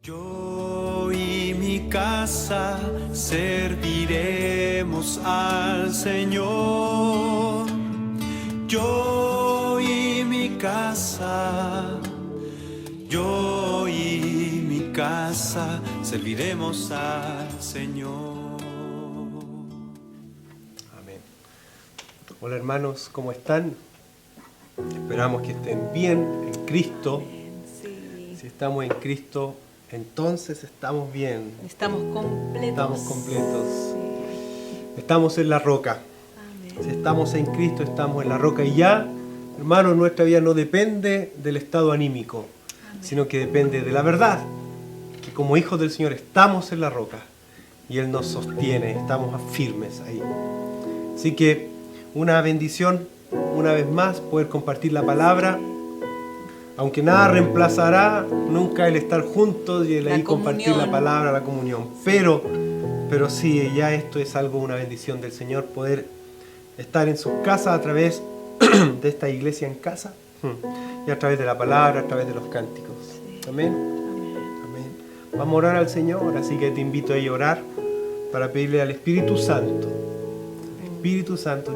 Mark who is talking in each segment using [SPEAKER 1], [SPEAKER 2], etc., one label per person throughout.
[SPEAKER 1] Yo y mi casa serviremos al Señor. Yo y mi casa, yo y mi casa serviremos al Señor.
[SPEAKER 2] Amén. Hola hermanos, ¿cómo están? Esperamos que estén bien en Cristo.
[SPEAKER 3] Sí.
[SPEAKER 2] Si estamos en Cristo, entonces estamos bien.
[SPEAKER 3] Estamos completos.
[SPEAKER 2] Estamos completos.
[SPEAKER 3] Sí.
[SPEAKER 2] Estamos en la roca.
[SPEAKER 3] Amén.
[SPEAKER 2] Si estamos en Cristo, estamos en la roca. Y ya, hermanos, nuestra vida no depende del estado anímico, sino que depende de la verdad. Que como hijos del Señor estamos en la roca. Y Él nos sostiene, estamos firmes ahí. Así que una bendición, una vez más, poder compartir la palabra. Aunque nada reemplazará nunca el estar juntos y el ahí compartir la palabra, la comunión. Pero sí, ya esto es algo, una bendición del Señor, poder estar en sus casas a través de esta iglesia en casa y a través de la palabra, a través de los cánticos. Amén. Amén. Vamos a orar al Señor, así que te invito a ir a orar para pedirle al Espíritu Santo,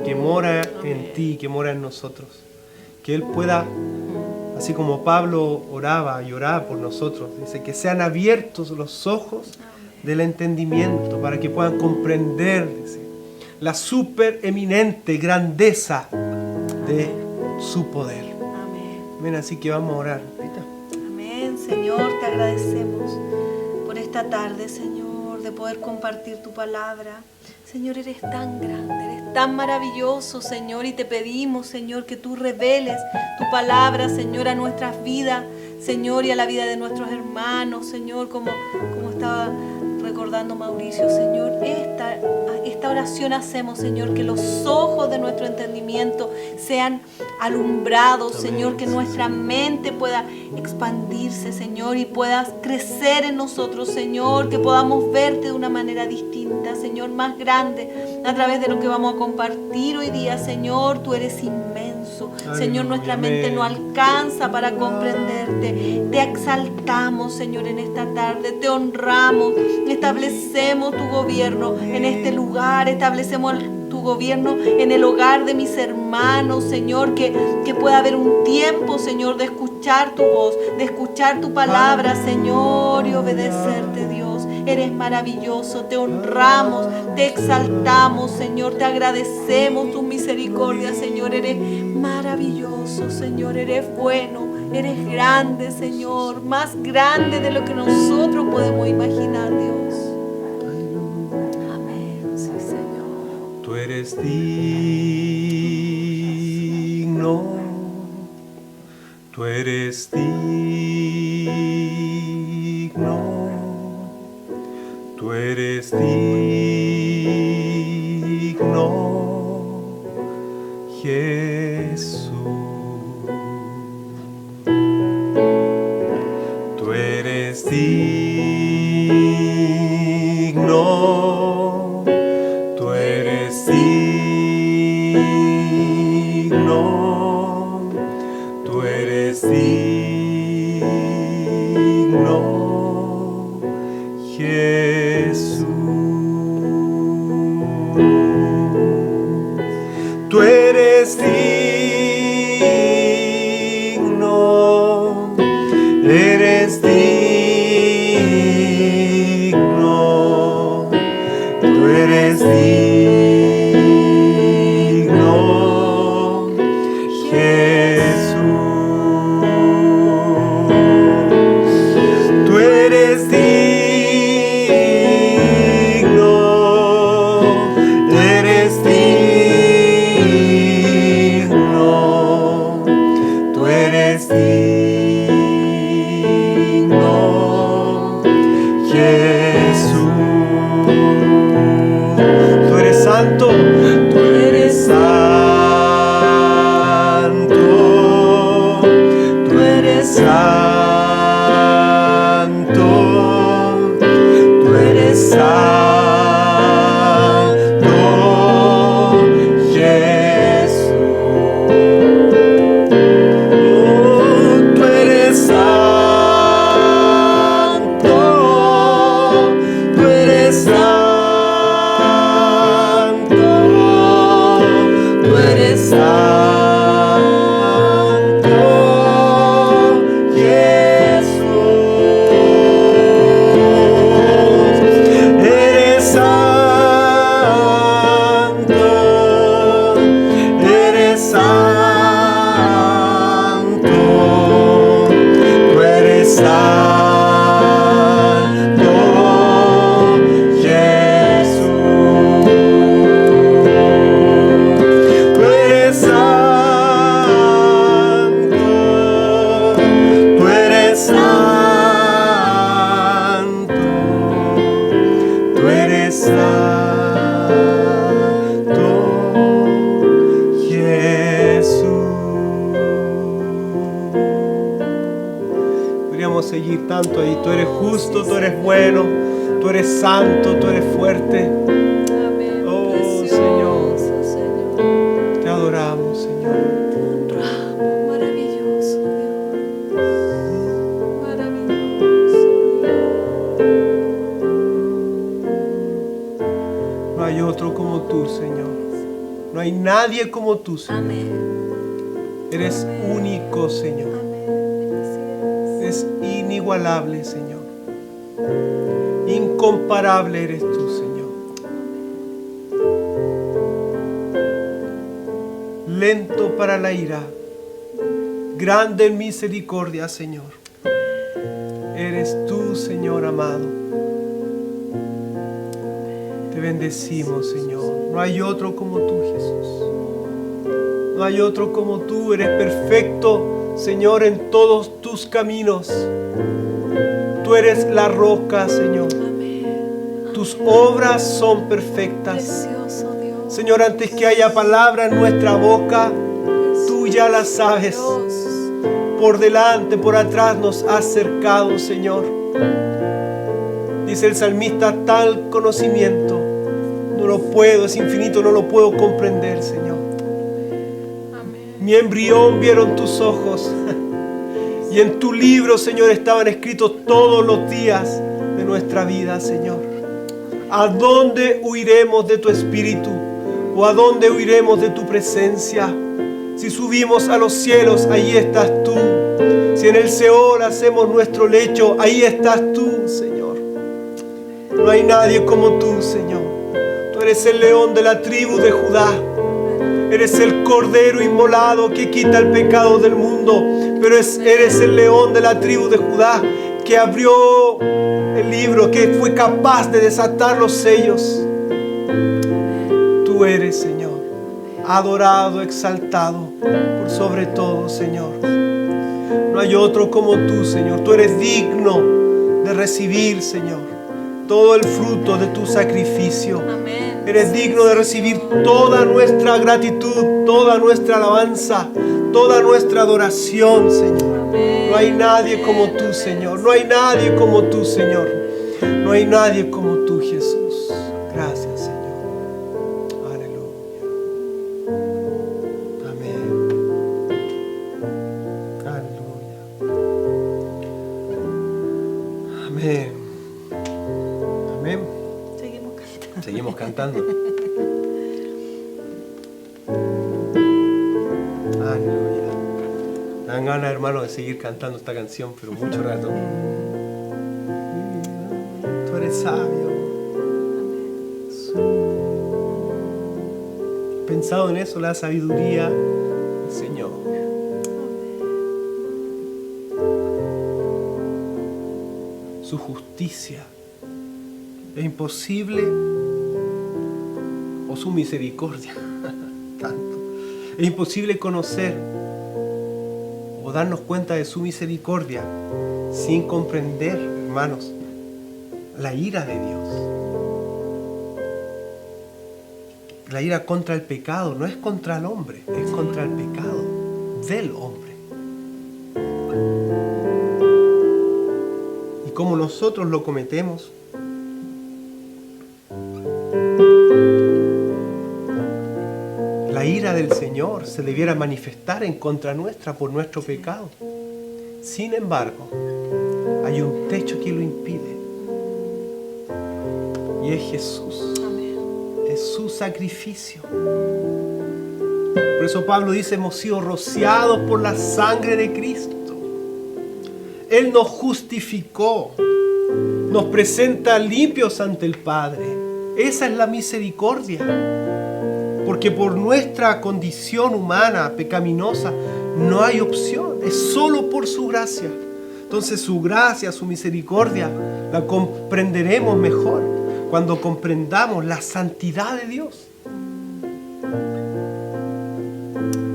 [SPEAKER 2] que mora en ti, que mora en nosotros, que Él pueda, así como Pablo oraba y oraba por nosotros, dice que sean abiertos los ojos del entendimiento para que puedan comprender, dice, la supereminente grandeza de su poder.
[SPEAKER 3] Amén.
[SPEAKER 2] Amén, así que vamos a orar. Rita.
[SPEAKER 3] Amén, Señor, te agradecemos por esta tarde, Señor, de poder compartir tu palabra. Señor, eres tan grande, eres tan maravilloso, Señor, y te pedimos, Señor, que tú reveles tu palabra, Señor, a nuestras vidas, Señor, y a la vida de nuestros hermanos, Señor, como estaba recordando Mauricio, Señor, esta oración hacemos, Señor, que los ojos de nuestro entendimiento sean alumbrados,
[SPEAKER 2] Amén.
[SPEAKER 3] Señor, que nuestra mente pueda expandirse, Señor, y puedas crecer en nosotros, Señor, que podamos verte de una manera distinta, Señor, más grande, a través de lo que vamos a compartir hoy día, Señor. Tú eres inmenso,
[SPEAKER 2] Aleluya.
[SPEAKER 3] Señor, nuestra mente no alcanza para comprenderte. Te exaltamos, Señor, en esta tarde, te honramos, establecemos tu gobierno en este lugar, establecemos tu gobierno en el hogar de mis hermanos, Señor, que pueda haber un tiempo, Señor, de escuchar tu voz, de escuchar tu palabra, Señor, y obedecerte, Dios. Eres maravilloso, te honramos, te exaltamos, Señor, te agradecemos tu misericordia, Señor, eres maravilloso, Señor, eres bueno, eres grande, Señor, más grande de lo que nosotros podemos imaginar, Dios. Amén, sí, Señor.
[SPEAKER 2] Tú eres digno, tú eres digno, tú eres digno, Jesús. Tú eres digno, tú eres digno, tú eres digno, Jesús. Tú eres digno, eres digno, tú eres digno, Jesús. Tú eres digno, eres digno, tú eres digno, Jesús. Tú eres santo, tú eres santo, tú eres santo, tú eres santo, Jesús. Oh, tú eres santo. santo, Jesús. Podríamos seguir tanto ahí. Tú eres justo, tú eres bueno, tú eres santo, tú eres fuerte.
[SPEAKER 3] Amén.
[SPEAKER 2] Oh,
[SPEAKER 3] Precioso, Señor.
[SPEAKER 2] Te adoramos, Señor.
[SPEAKER 3] Te honramos. Maravilloso, Dios. Maravilloso,
[SPEAKER 2] No hay otro como tú, Señor. No hay nadie como tú,
[SPEAKER 3] Dios.
[SPEAKER 2] Señor.
[SPEAKER 3] Amén.
[SPEAKER 2] Eres único, Señor.
[SPEAKER 3] Amén.
[SPEAKER 2] Es inigualable, Señor. Incomparable eres tú, Señor. Lento para la ira, grande en misericordia, Señor. Eres tú, Señor amado. Te bendecimos, Señor. No hay otro como tú, Jesús. No hay otro como tú. Eres perfecto, Señor, en todos tus caminos. Tú eres la roca, Señor.
[SPEAKER 3] Amén.
[SPEAKER 2] Tus obras son perfectas.
[SPEAKER 3] Precioso Dios.
[SPEAKER 2] Señor, antes que haya palabra en nuestra boca, tú ya la sabes.
[SPEAKER 3] Dios.
[SPEAKER 2] Por delante, por atrás nos has cercado, Señor. Dice el salmista, tal conocimiento no lo puedo, es infinito, no lo puedo comprender, Señor.
[SPEAKER 3] Amén.
[SPEAKER 2] Mi embrión vieron tus ojos. Y en tu libro, Señor, estaban escritos todos los días de nuestra vida, Señor. ¿A dónde huiremos de tu espíritu? ¿O a dónde huiremos de tu presencia? Si subimos a los cielos, ahí estás tú. Si en el Seol hacemos nuestro lecho, ahí estás tú, Señor. No hay nadie como tú, Señor. Tú eres el león de la tribu de Judá. Eres el cordero inmolado que quita el pecado del mundo. Pero eres el león de la tribu de Judá que abrió el libro, que fue capaz de desatar los sellos. Tú eres, Señor, adorado, exaltado por sobre todo, Señor. No hay otro como tú, Señor. Tú eres digno de recibir, Señor, todo el fruto de tu sacrificio.
[SPEAKER 3] Amén.
[SPEAKER 2] Eres digno de recibir toda nuestra gratitud, toda nuestra alabanza, toda nuestra adoración, Señor.
[SPEAKER 3] Amén.
[SPEAKER 2] No hay nadie como tú, Señor. No hay nadie como tú, Señor. No hay nadie como tú, Jesús. Gracias, Señor. Aleluya. Amén. Aleluya. Amén. Amén.
[SPEAKER 3] Seguimos cantando.
[SPEAKER 2] Seguimos cantando. Aleluya. Me dan ganas, hermano, de seguir cantando esta canción, pero mucho rato. Tú eres sabio. Pensado en eso, la sabiduría del Señor. Su justicia. Es imposible, o su misericordia, tanto. Es imposible conocer o darnos cuenta de su misericordia sin comprender, hermanos, la ira de Dios. La ira contra el pecado no es contra el hombre, es contra el pecado del hombre. Y como nosotros lo cometemos, la ira del Señor se debiera manifestar en contra nuestra por nuestro pecado. Sin embargo, hay un techo que lo impide. Y es Jesús.
[SPEAKER 3] Amén.
[SPEAKER 2] Es su sacrificio. Por eso Pablo dice, hemos sido rociados por la sangre de Cristo. Él nos justificó. Nos presenta limpios ante el Padre. Esa es la misericordia. Porque por nuestra condición humana, pecaminosa, no hay opción. Es solo por su gracia. Entonces su gracia, su misericordia, la comprenderemos mejor cuando comprendamos la santidad de Dios.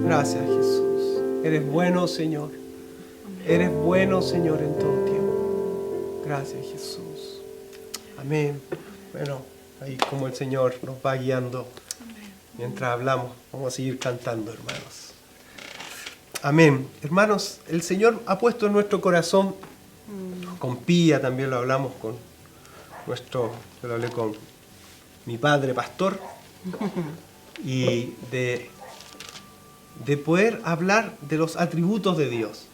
[SPEAKER 2] Gracias, Jesús. Eres bueno, Señor. Eres bueno, Señor, en todo tiempo. Gracias, Jesús. Amén. Bueno. ahí como el Señor nos va guiando mientras hablamos. Vamos a seguir cantando, hermanos. Amén. Hermanos, el Señor ha puesto en nuestro corazón, con Pía también lo hablamos con yo lo hablé con mi padre pastor, y de poder hablar de los atributos de Dios.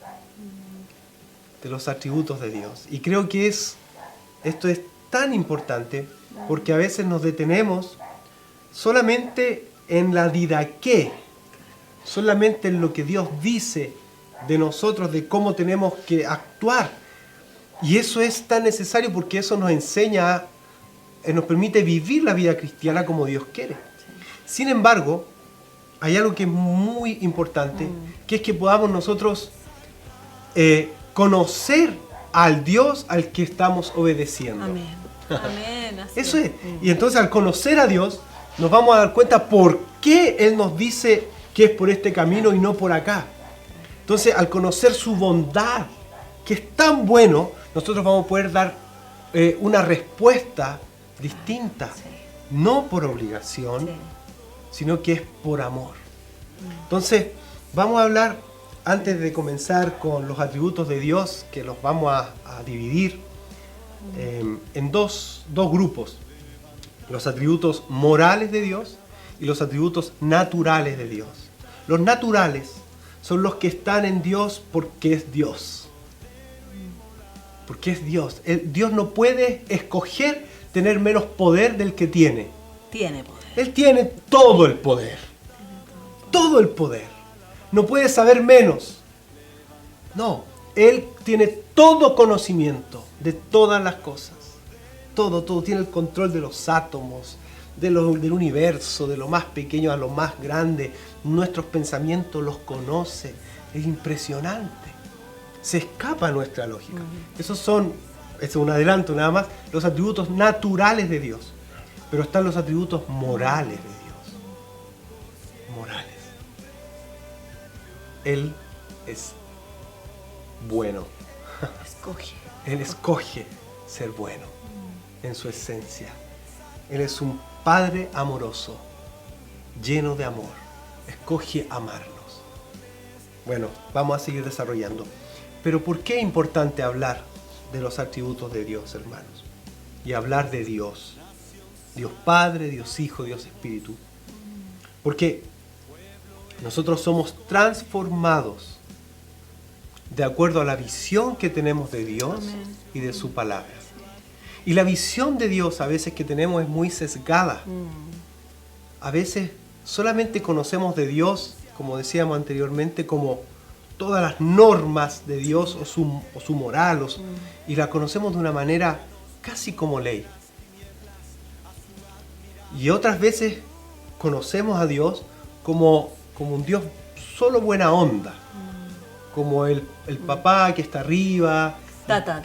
[SPEAKER 2] De los atributos de Dios. Y creo que esto es tan importante porque a veces nos detenemos solamente en la didaqué, solamente en lo que Dios dice de nosotros, de cómo tenemos que actuar. Y eso es tan necesario porque eso nos enseña, nos permite vivir la vida cristiana como Dios quiere. Sin embargo, hay algo que es muy importante, que es que podamos nosotros conocer al Dios al que estamos obedeciendo.
[SPEAKER 3] Amén. Amén. Así
[SPEAKER 2] Eso es. Y entonces al conocer a Dios, nos vamos a dar cuenta por qué Él nos dice que es por este camino y no por acá. Entonces, al conocer su bondad, que es tan bueno, nosotros vamos a poder dar una respuesta distinta.
[SPEAKER 3] Sí.
[SPEAKER 2] No por obligación,
[SPEAKER 3] Sí.
[SPEAKER 2] sino que es por amor. Entonces, vamos a hablar, antes de comenzar con los atributos de Dios, que los vamos a dividir en dos grupos. Los atributos morales de Dios y los atributos naturales de Dios. Los naturales son los que están en Dios porque es Dios. Porque es Dios. Dios no puede escoger tener menos poder del que tiene.
[SPEAKER 3] Tiene poder.
[SPEAKER 2] Él tiene todo el poder. Todo el poder. No puede saber menos. No. Él tiene todo conocimiento de todas las cosas. Todo. Tiene el control de los átomos, del universo, de lo más pequeño a lo más grande. Nuestros pensamientos los conoce. Es impresionante. Se escapa a nuestra lógica. Esos son, es un adelanto nada más, los atributos naturales de Dios. Pero están los atributos morales de Dios. Morales. Él es bueno.
[SPEAKER 3] Escoge.
[SPEAKER 2] Él escoge ser bueno en su esencia. Él es un Padre amoroso, lleno de amor. Escoge amarnos. Bueno, vamos a seguir desarrollando. Pero ¿por qué es importante hablar de los atributos de Dios, hermanos? Y hablar de Dios. Dios Padre, Dios Hijo, Dios Espíritu. Porque nosotros somos transformados de acuerdo a la visión que tenemos de Dios y de su palabra. Y la visión de Dios a veces que tenemos es muy sesgada. A veces solamente conocemos de Dios, como decíamos anteriormente, como todas las normas de Dios o su moral, y la conocemos de una manera casi como ley. Y otras veces conocemos a Dios como un Dios solo buena onda, como el papá que está arriba,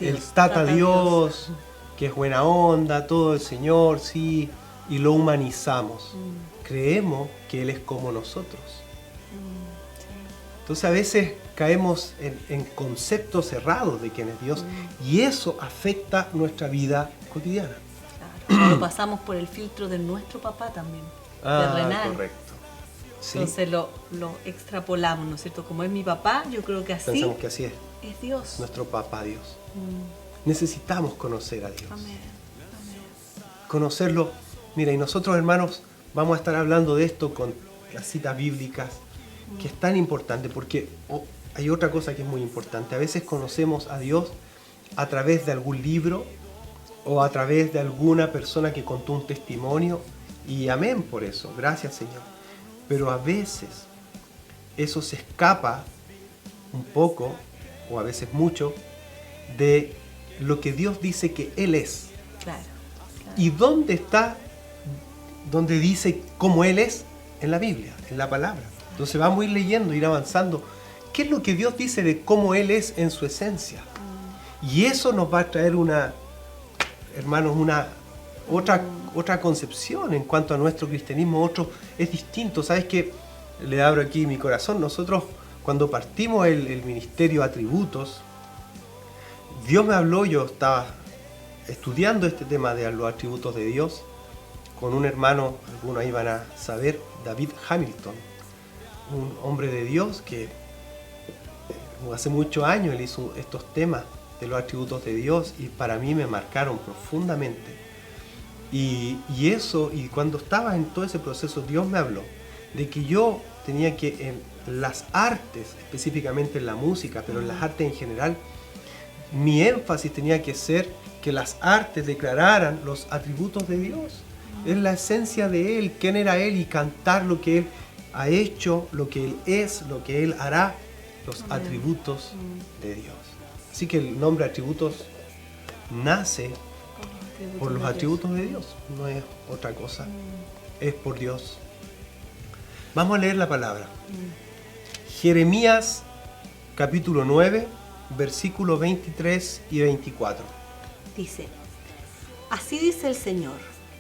[SPEAKER 2] el Tata Dios, que es buena onda, todo el Señor, sí, y lo humanizamos. Creemos que Él es como nosotros. Entonces a veces caemos en conceptos errados de quién es Dios y eso afecta nuestra vida cotidiana.
[SPEAKER 3] Claro. Lo pasamos por el filtro de nuestro papá también, terrenal.
[SPEAKER 2] Correcto. Sí.
[SPEAKER 3] Entonces lo extrapolamos, ¿no es cierto? Como es mi papá, yo creo que así
[SPEAKER 2] Pensamos que así es.
[SPEAKER 3] es Dios.
[SPEAKER 2] Nuestro papá Dios. Necesitamos conocer a Dios.
[SPEAKER 3] Amén.
[SPEAKER 2] Conocerlo. Mira, y nosotros, hermanos, vamos a estar hablando de esto con las citas bíblicas, que es tan importante porque hay otra cosa que es muy importante. A veces conocemos a Dios a través de algún libro o a través de alguna persona que contó un testimonio y amén por eso, gracias Señor. Pero a veces eso se escapa un poco o a veces mucho de lo que Dios dice que Él es.
[SPEAKER 3] Claro.
[SPEAKER 2] ¿Y dónde está? ¿Dónde dice cómo Él es? En la Biblia, en la palabra. Entonces vamos a ir leyendo, ir avanzando. ¿Qué es lo que Dios dice de cómo Él es en su esencia? Y eso nos va a traer otra concepción en cuanto a nuestro cristianismo. Es distinto. ¿Sabes qué? Le abro aquí mi corazón. Nosotros, cuando partimos el ministerio Atributos, Dios me habló, yo estaba estudiando este tema de los atributos de Dios, con un hermano, algunos ahí van a saber, David Hamilton, un hombre de Dios que hace muchos años él hizo estos temas de los atributos de Dios y para mí me marcaron profundamente. Y cuando estaba en todo ese proceso, Dios me habló de que yo tenía que en las artes, específicamente en la música, pero en las artes en general, mi énfasis tenía que ser que las artes declararan los atributos de Dios. Es la esencia de Él, quién era Él, y cantar lo que Él ha hecho, lo que Él es, lo que Él hará, los atributos de Dios. Así que el nombre atributos nace por los atributos de Dios, no es otra cosa, es por Dios. Vamos a leer la palabra. Jeremías capítulo 9, versículos 23 y 24.
[SPEAKER 3] Dice, así dice el Señor,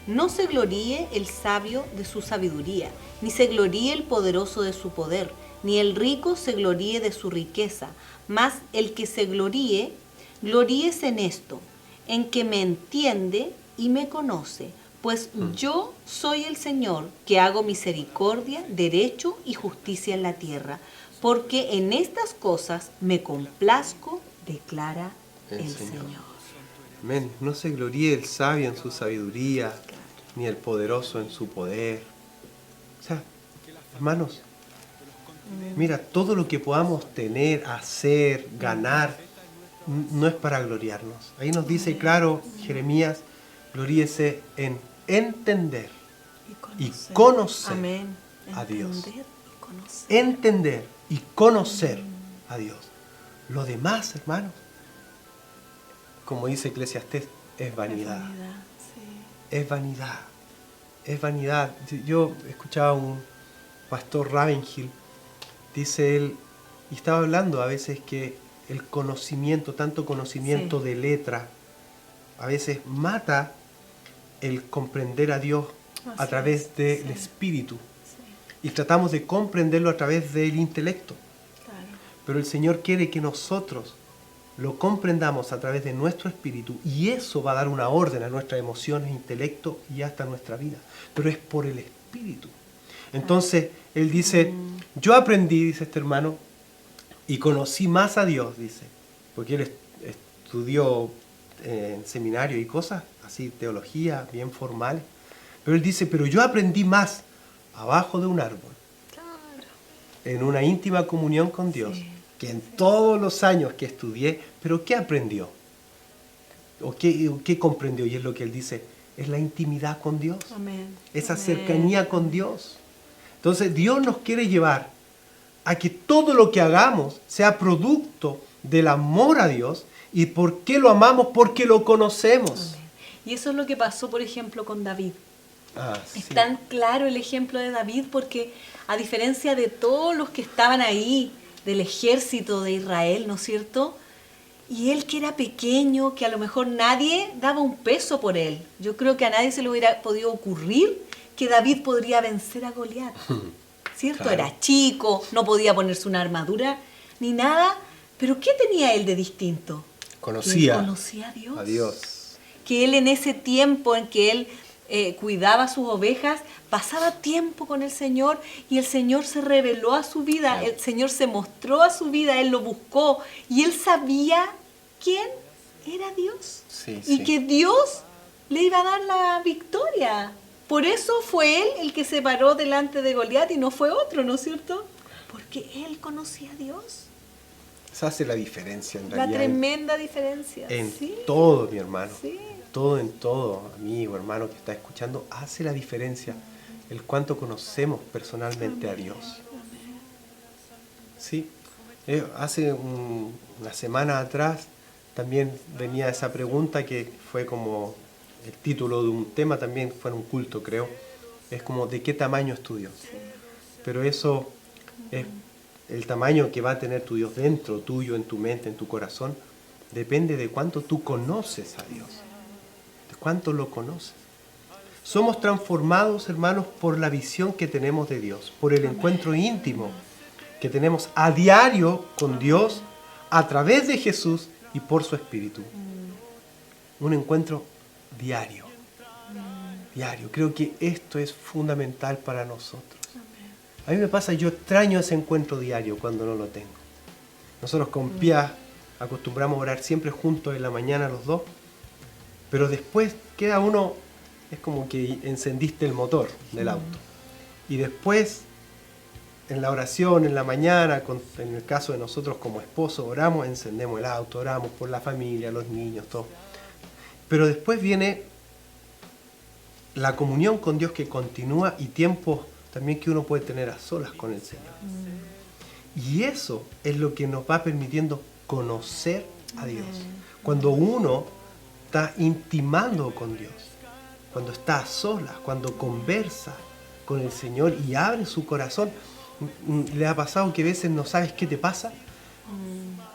[SPEAKER 3] no se gloríe el sabio de su sabiduría, ni se gloríe el poderoso de su poder, ni el rico se gloríe de su riqueza, mas el que se gloríe, gloríese en esto, en que me entiende y me conoce, pues yo soy el Señor, que hago misericordia, derecho y justicia en la tierra, porque en estas cosas me complazco, declara el Señor.
[SPEAKER 2] Amén. No se gloríe el sabio en su sabiduría, ni el poderoso en su poder. O sea, hermanos, mira, todo lo que podamos tener, hacer, ganar, no es para gloriarnos. Ahí nos dice claro Jeremías, gloríese en entender y conocer
[SPEAKER 3] Amén.
[SPEAKER 2] a Dios.
[SPEAKER 3] Entender y conocer.
[SPEAKER 2] Entender y conocer a Dios. Lo demás, hermanos, como dice Eclesiastés, es vanidad. Es vanidad. Es vanidad. Yo escuchaba a un pastor Ravenhill, dice él, y estaba hablando a veces que el conocimiento, tanto conocimiento de letra, a veces mata el comprender a Dios a través del espíritu. Y tratamos de comprenderlo a través del intelecto. Pero el Señor quiere que nosotros lo comprendamos a través de nuestro espíritu y eso va a dar una orden a nuestras emociones, intelecto y hasta nuestra vida. Pero es por el espíritu. Entonces, él dice, yo aprendí, dice este hermano, y conocí más a Dios, dice, porque él estudió en seminario y cosas así, teología, bien formales. Pero él dice, pero yo aprendí más abajo de un árbol, en una íntima comunión con Dios, que en todos los años que estudié. Pero ¿qué aprendió? ¿O qué comprendió? Y es lo que él dice, es la intimidad con Dios.
[SPEAKER 3] Amén.
[SPEAKER 2] Esa
[SPEAKER 3] Amén.
[SPEAKER 2] cercanía con Dios. Entonces Dios nos quiere llevar a que todo lo que hagamos sea producto del amor a Dios. ¿Y por qué lo amamos? Porque lo conocemos.
[SPEAKER 3] Amén. Y eso es lo que pasó, por ejemplo, con David.
[SPEAKER 2] Sí.
[SPEAKER 3] Es tan claro el ejemplo de David porque a diferencia de todos los que estaban ahí, del ejército de Israel, ¿no es cierto? Y él que era pequeño, que a lo mejor nadie daba un peso por él. Yo creo que a nadie se le hubiera podido ocurrir que David podría vencer a Goliat, ¿cierto?
[SPEAKER 2] Claro.
[SPEAKER 3] Era chico, no podía ponerse una armadura ni nada, pero ¿qué tenía él de distinto?
[SPEAKER 2] Conocía
[SPEAKER 3] Que él conocía a Dios.
[SPEAKER 2] a Dios.
[SPEAKER 3] Que él en ese tiempo en que él cuidaba sus ovejas, pasaba tiempo con el Señor y el Señor se reveló a su vida, el Señor se mostró a su vida, Él lo buscó y él sabía quién era Dios y que Dios le iba a dar la victoria. Por eso fue él el que se paró delante de Goliat y no fue otro, ¿no es cierto? Porque él conocía a Dios.
[SPEAKER 2] Esa hace la diferencia en
[SPEAKER 3] La
[SPEAKER 2] realidad.
[SPEAKER 3] tremenda diferencia.
[SPEAKER 2] En
[SPEAKER 3] Sí.
[SPEAKER 2] todo, mi hermano.
[SPEAKER 3] Sí.
[SPEAKER 2] Todo en todo, amigo, hermano que está escuchando, hace la diferencia el cuánto conocemos personalmente a Dios. Sí, hace una semana atrás también venía esa pregunta que fue como el título de un tema, también fue en un culto, creo. Es como, ¿de qué tamaño es tu Dios? Pero eso es el tamaño que va a tener tu Dios dentro tuyo, en tu mente, en tu corazón, depende de cuánto tú conoces a Dios. ¿Cuánto lo conoces? Somos transformados, hermanos, por la visión que tenemos de Dios, por el encuentro íntimo que tenemos a diario con Dios, a través de Jesús y por su Espíritu. Un encuentro diario. diario. Creo que esto es fundamental para nosotros. A mí me pasa, yo extraño ese encuentro diario cuando no lo tengo. Nosotros con Pia acostumbramos a orar siempre juntos en la mañana los dos, pero después queda uno, es como que encendiste el motor del auto. Y después, en la oración, en la mañana, en el caso de nosotros como esposos, oramos, encendemos el auto, oramos por la familia, los niños, todo. Pero después viene la comunión con Dios que continúa y tiempos también que uno puede tener a solas con el Señor. Y eso es lo que nos va permitiendo conocer a Dios. Cuando uno está intimando con Dios, cuando está a solas, cuando conversa con el Señor y abre su corazón, ¿le ha pasado que a veces no sabes qué te pasa?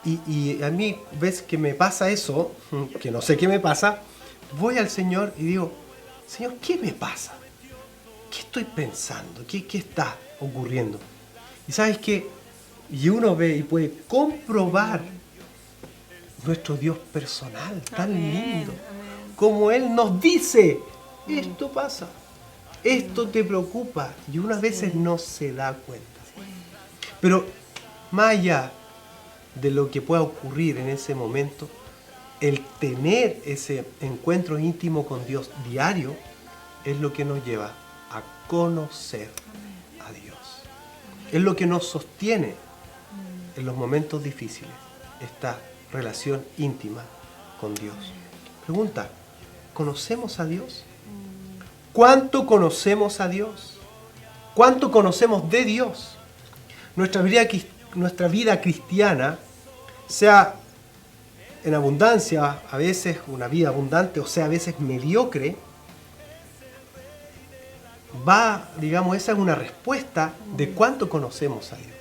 [SPEAKER 2] Y a mí, ves que me pasa eso, que no sé qué me pasa, voy al Señor y digo, Señor, ¿qué me pasa? ¿Qué estoy pensando? ¿Qué está ocurriendo? Y sabes qué, y uno ve y puede comprobar nuestro Dios personal, tan lindo, como Él nos dice, esto pasa, esto te preocupa, y uno a veces no se da cuenta. Pero más allá de lo que pueda ocurrir en ese momento, el tener ese encuentro íntimo con Dios diario es lo que nos lleva a conocer a Dios. Es lo que nos sostiene en los momentos difíciles, esta relación íntima con Dios. Pregunta, ¿conocemos a Dios? ¿Cuánto conocemos a Dios? ¿Cuánto conocemos de Dios? Nuestra vida cristiana, sea en abundancia, a veces una vida abundante, o sea, a veces mediocre, esa es una respuesta de cuánto conocemos a Dios.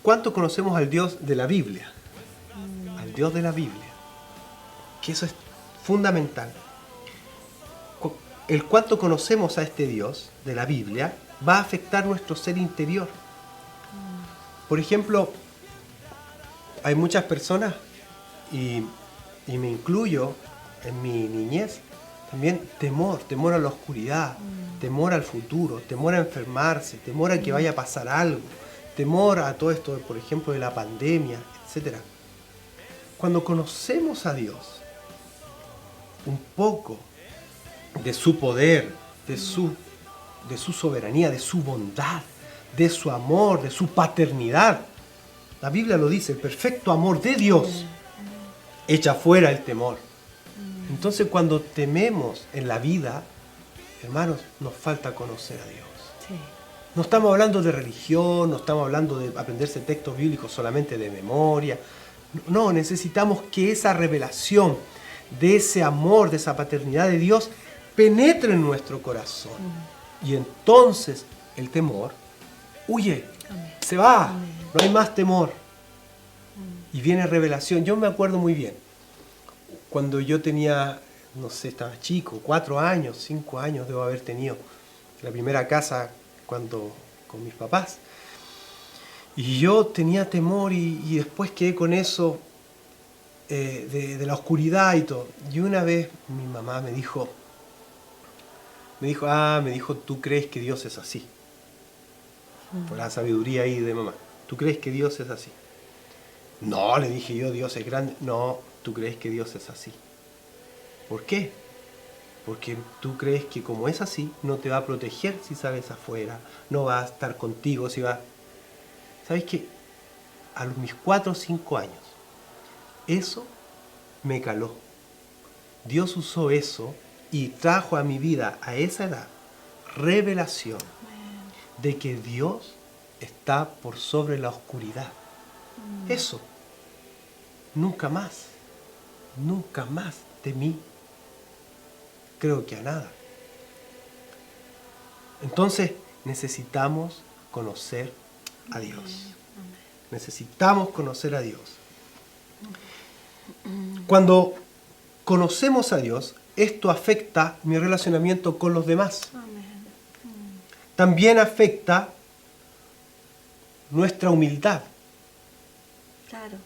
[SPEAKER 2] ¿Cuánto conocemos al Dios de la Biblia? Al Dios de la Biblia. Que eso es fundamental. El cuánto conocemos a este Dios de la Biblia va a afectar nuestro ser interior. Por ejemplo, hay muchas personas, y me incluyo en mi niñez, también temor a la oscuridad, temor al futuro, temor a enfermarse, temor a que vaya a pasar algo, temor a todo esto, por ejemplo, de la pandemia, etc. Cuando conocemos a Dios, un poco de su poder, de su soberanía, de su bondad, de su amor, de su paternidad. La Biblia lo dice, el perfecto amor de Dios echa fuera el temor. Entonces cuando tememos en la vida, hermanos, nos falta conocer a Dios. No estamos hablando de religión, no estamos hablando de aprenderse textos bíblicos solamente de memoria. No, necesitamos que esa revelación de ese amor, de esa paternidad de Dios, penetre en nuestro corazón. Y entonces el temor huye, se va, no hay más temor. Y viene revelación. Yo me acuerdo muy bien, cuando yo tenía, no sé, estaba chico, 4 años, 5 años debo haber tenido, la primera casa con mis papás. Y yo tenía temor y después quedé con eso de la oscuridad y todo. Y una vez mi mamá me dijo, ¿tú crees que Dios es así? Por la sabiduría ahí de mamá. ¿Tú crees que Dios es así? No, le dije yo, Dios es grande. No, ¿tú crees que Dios es así? ¿Por qué? Porque tú crees que como es así, no te va a proteger si sales afuera, no va a estar contigo si va... ¿Sabes qué? A mis 4 o 5 años, eso me caló. Dios usó eso y trajo a mi vida, a esa edad, revelación de que Dios está por sobre la oscuridad. Eso. Nunca más temí, creo que a nada. Entonces necesitamos conocer a Dios. Necesitamos conocer a Dios. Cuando conocemos a Dios, esto afecta mi relacionamiento con los demás. También afecta nuestra humildad.
[SPEAKER 3] Claro.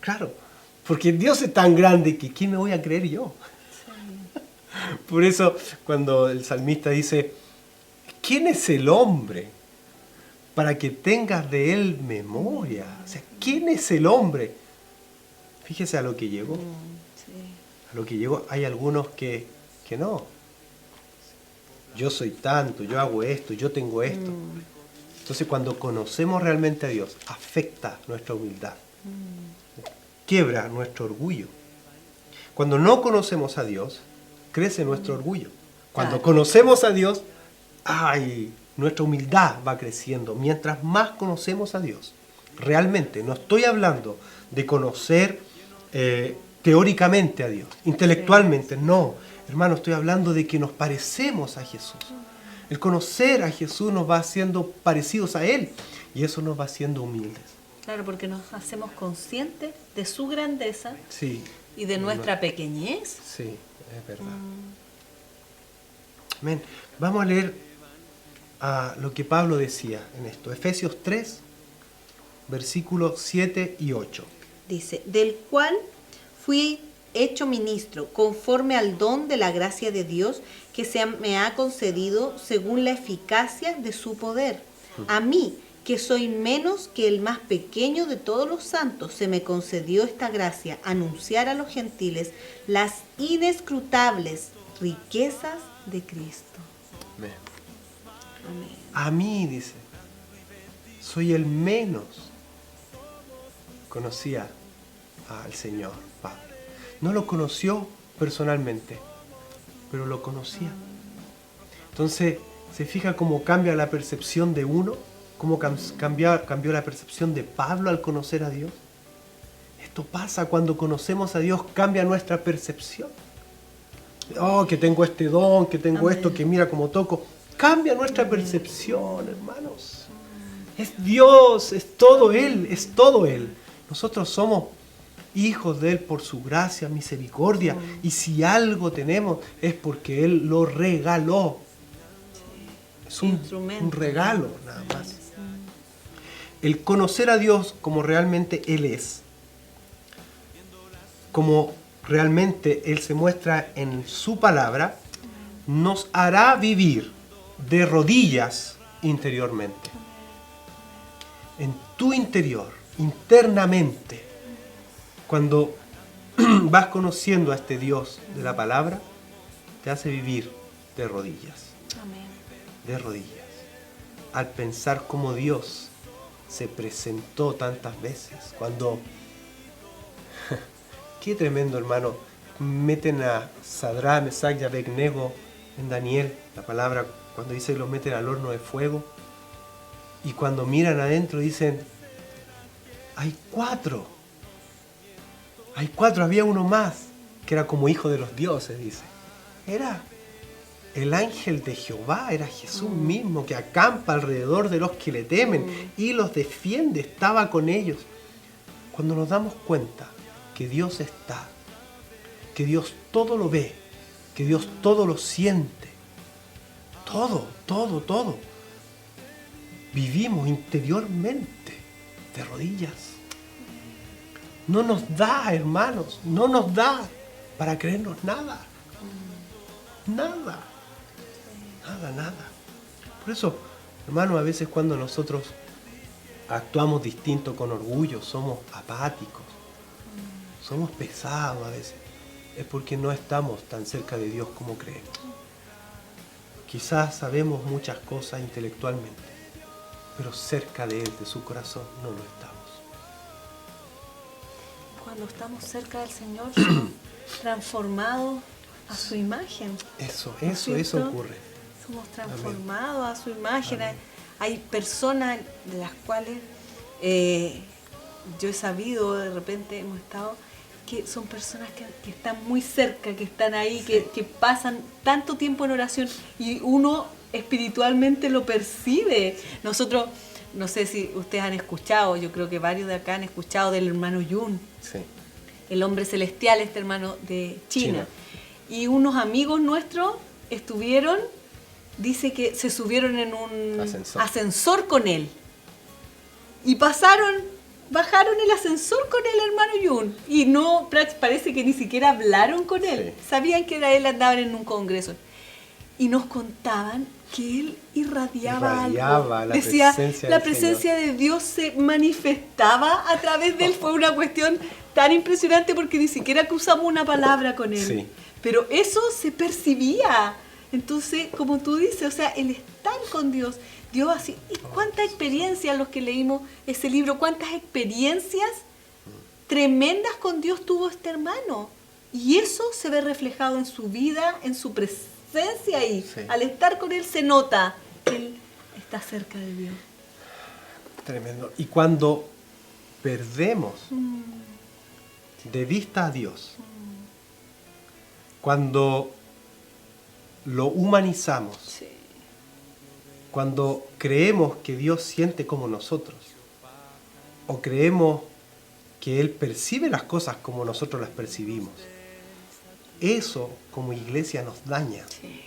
[SPEAKER 2] Claro, Porque Dios es tan grande que ¿quién me voy a creer yo? Por eso cuando el salmista dice, ¿quién es el hombre para que tengas de él memoria? O sea, ¿quién es el hombre? Fíjese a lo que llegó. A lo que llegó. Hay algunos que no. Yo soy tanto, yo hago esto, yo tengo esto. Entonces cuando conocemos realmente a Dios, afecta nuestra humildad. Quiebra nuestro orgullo. Cuando no conocemos a Dios, crece nuestro orgullo. Cuando conocemos a Dios, nuestra humildad va creciendo. Mientras más conocemos a Dios, realmente, no estoy hablando de conocer teóricamente a Dios, intelectualmente, no. Hermano, estoy hablando de que nos parecemos a Jesús. El conocer a Jesús nos va haciendo parecidos a Él y eso nos va haciendo humildes.
[SPEAKER 3] Claro, porque nos hacemos conscientes de su grandeza
[SPEAKER 2] Sí.
[SPEAKER 3] y de nuestra pequeñez.
[SPEAKER 2] Sí, es verdad. Amén. Vamos a leer lo que Pablo decía en esto. Efesios 3, versículos 7 y 8.
[SPEAKER 3] Dice, del cual fui hecho ministro, conforme al don de la gracia de Dios que me ha concedido según la eficacia de su poder. A mí, que soy menos que el más pequeño de todos los santos, se me concedió esta gracia, anunciar a los gentiles las inescrutables riquezas de Cristo.
[SPEAKER 2] Amén.
[SPEAKER 3] Amén.
[SPEAKER 2] A mí, dice, soy el menos. Conocía al Señor, Pablo. No lo conoció personalmente, pero lo conocía. Entonces, ¿se fija cómo cambia la percepción de uno? ¿Cómo cambió la percepción de Pablo al conocer a Dios? Esto pasa cuando conocemos a Dios, cambia nuestra percepción. Oh, que tengo este don, que tengo esto, que mira cómo toco. Cambia nuestra percepción, hermanos. Es Dios, es todo Él, es todo Él. Nosotros somos hijos de Él por su gracia, misericordia. Y si algo tenemos es porque Él lo regaló. Es un regalo, nada más. El conocer a Dios como realmente Él es, como realmente Él se muestra en su palabra, nos hará vivir de rodillas interiormente. En tu interior, internamente, cuando vas conociendo a este Dios de la palabra, te hace vivir de rodillas.
[SPEAKER 3] Amén.
[SPEAKER 2] De rodillas. Al pensar cómo Dios se presentó tantas veces, cuando qué tremendo, hermano, meten a Sadrán, Mesach y Abednego en Daniel, la palabra cuando dice que los meten al horno de fuego, y cuando miran adentro dicen, hay cuatro, había uno más que era como hijo de los dioses, dice. Era el ángel de Jehová, era Jesús mismo que acampa alrededor de los que le temen y los defiende, estaba con ellos. Cuando nos damos cuenta que Dios está, que Dios todo lo ve, que Dios todo lo siente, todo, vivimos interiormente de rodillas. No nos da, hermanos, no nos da para creernos nada. Nada. Por eso, hermanos, a veces cuando nosotros actuamos distinto con orgullo, somos apáticos, somos pesados a veces, es porque no estamos tan cerca de Dios como creemos. Quizás sabemos muchas cosas intelectualmente, pero cerca de Él, de su corazón, no lo estamos.
[SPEAKER 3] Cuando estamos cerca del Señor, somos transformados a su imagen.
[SPEAKER 2] Eso ocurre.
[SPEAKER 3] Somos transformados a su imagen. Hay personas de las cuales yo he sabido, de repente hemos estado, que son personas que están muy cerca, que están ahí, que pasan tanto tiempo en oración y uno espiritualmente lo percibe. Nosotros, no sé si ustedes han escuchado, yo creo que varios de acá han escuchado del hermano Yun,
[SPEAKER 2] Sí.
[SPEAKER 3] el hombre celestial, este hermano de China. Y unos amigos nuestros estuvieron, dice que se subieron en un ascensor con él. Y pasaron bajaron el ascensor con el hermano Yun y no, parece que ni siquiera hablaron con él.
[SPEAKER 2] Sí.
[SPEAKER 3] Sabían que era él, andaban en un congreso. Y nos contaban que él irradiaba algo.
[SPEAKER 2] La
[SPEAKER 3] Decía,
[SPEAKER 2] presencia
[SPEAKER 3] la
[SPEAKER 2] del
[SPEAKER 3] presencia de Dios se manifestaba a través de él. Fue una cuestión tan impresionante porque ni siquiera cruzamos una palabra con él.
[SPEAKER 2] Sí.
[SPEAKER 3] Pero eso se percibía. Entonces, como tú dices, o sea, el estar con Dios, Dios así, y cuánta experiencia los que leímos ese libro, cuántas experiencias tremendas con Dios tuvo este hermano. Y eso se ve reflejado en su vida, en su presencia y
[SPEAKER 2] Sí.
[SPEAKER 3] al estar con él se nota que él está cerca de Dios.
[SPEAKER 2] Tremendo. Y cuando perdemos de vista a Dios, cuando lo humanizamos,
[SPEAKER 3] Sí.
[SPEAKER 2] cuando creemos que Dios siente como nosotros, o creemos que Él percibe las cosas como nosotros las percibimos, eso como iglesia nos daña,
[SPEAKER 3] Sí.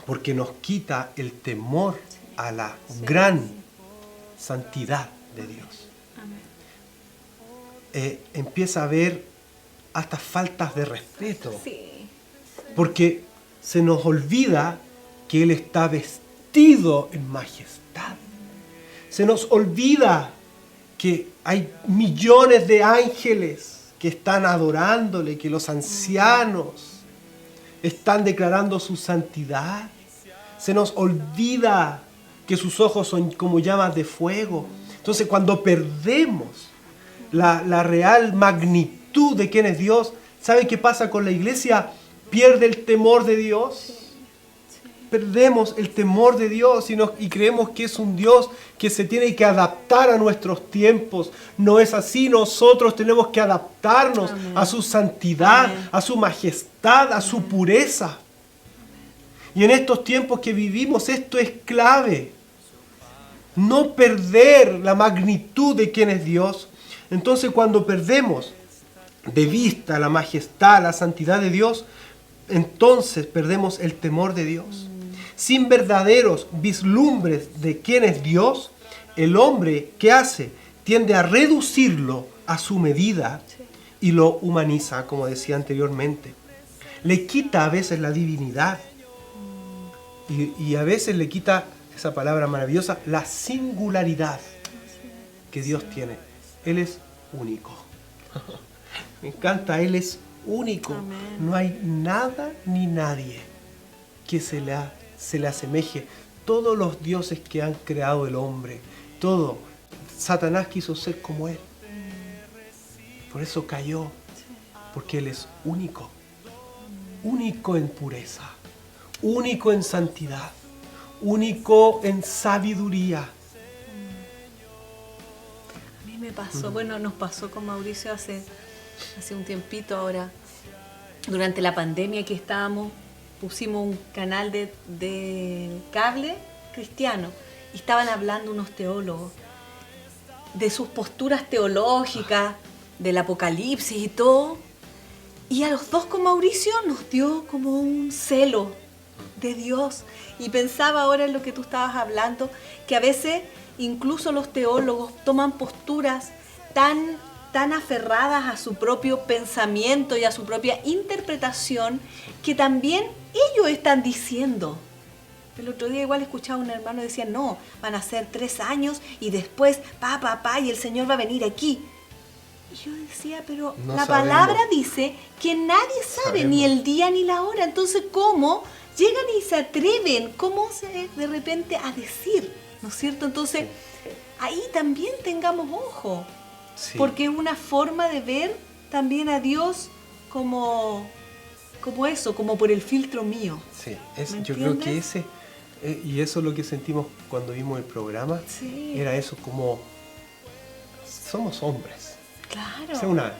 [SPEAKER 2] porque nos quita el temor a la
[SPEAKER 3] Sí.
[SPEAKER 2] gran santidad de Dios.
[SPEAKER 3] Amén.
[SPEAKER 2] Empieza a haber hasta faltas de respeto,
[SPEAKER 3] Sí.
[SPEAKER 2] porque se nos olvida que Él está vestido en majestad. Se nos olvida que hay millones de ángeles que están adorándole, que los ancianos están declarando su santidad. Se nos olvida que sus ojos son como llamas de fuego. Entonces, cuando perdemos la real magnitud de quién es Dios, ¿sabe qué pasa con la iglesia? Pierde el temor de Dios. Perdemos el temor de Dios y creemos que es un Dios que se tiene que adaptar a nuestros tiempos. No es así, nosotros tenemos que adaptarnos
[SPEAKER 3] Amén.
[SPEAKER 2] a su santidad,
[SPEAKER 3] Amén.
[SPEAKER 2] a su majestad, a su pureza. Y en estos tiempos que vivimos esto es clave. No perder la magnitud de quién es Dios. Entonces cuando perdemos de vista la majestad, la santidad de Dios, entonces perdemos el temor de Dios. Sin verdaderos vislumbres de quién es Dios, el hombre, ¿qué hace? Tiende a reducirlo a su medida y lo humaniza, como decía anteriormente. Le quita a veces la divinidad y a veces le quita, esa palabra maravillosa, la singularidad que Dios tiene. Él es único. Me encanta, Él es único.
[SPEAKER 3] Amén.
[SPEAKER 2] No hay nada ni nadie que se le asemeje. Todos los dioses que han creado el hombre, todo, Satanás quiso ser como Él. Por eso cayó, porque Él es único. Único en pureza, único en santidad, único en sabiduría.
[SPEAKER 3] A mí me pasó, bueno, nos pasó con Mauricio hace un tiempito ahora, durante la pandemia que estábamos, pusimos un canal de cable cristiano y estaban hablando unos teólogos de sus posturas teológicas, del Apocalipsis y todo. Y a los dos con Mauricio nos dio como un celo de Dios. Y pensaba ahora en lo que tú estabas hablando, que a veces incluso los teólogos toman posturas tan aferradas a su propio pensamiento y a su propia interpretación, que también ellos están diciendo. El otro día igual escuchaba a un hermano decía, no, van a ser 3 años y después, y el Señor va a venir aquí. Y yo decía, pero
[SPEAKER 2] No
[SPEAKER 3] la
[SPEAKER 2] sabemos.
[SPEAKER 3] palabra dice que nadie sabe
[SPEAKER 2] Sabemos.
[SPEAKER 3] ni el día ni la hora. Entonces, ¿cómo llegan y se atreven? ¿Cómo de repente a decir? ¿No es cierto? Entonces, ahí también tengamos ojo.
[SPEAKER 2] Sí.
[SPEAKER 3] Porque es una forma de ver también a Dios como eso, como por el filtro mío.
[SPEAKER 2] Sí,
[SPEAKER 3] ¿Me
[SPEAKER 2] yo creo que
[SPEAKER 3] entiendes?
[SPEAKER 2] y eso es lo que sentimos cuando vimos el programa,
[SPEAKER 3] Sí.
[SPEAKER 2] era eso, como somos hombres.
[SPEAKER 3] Claro.
[SPEAKER 2] O sea,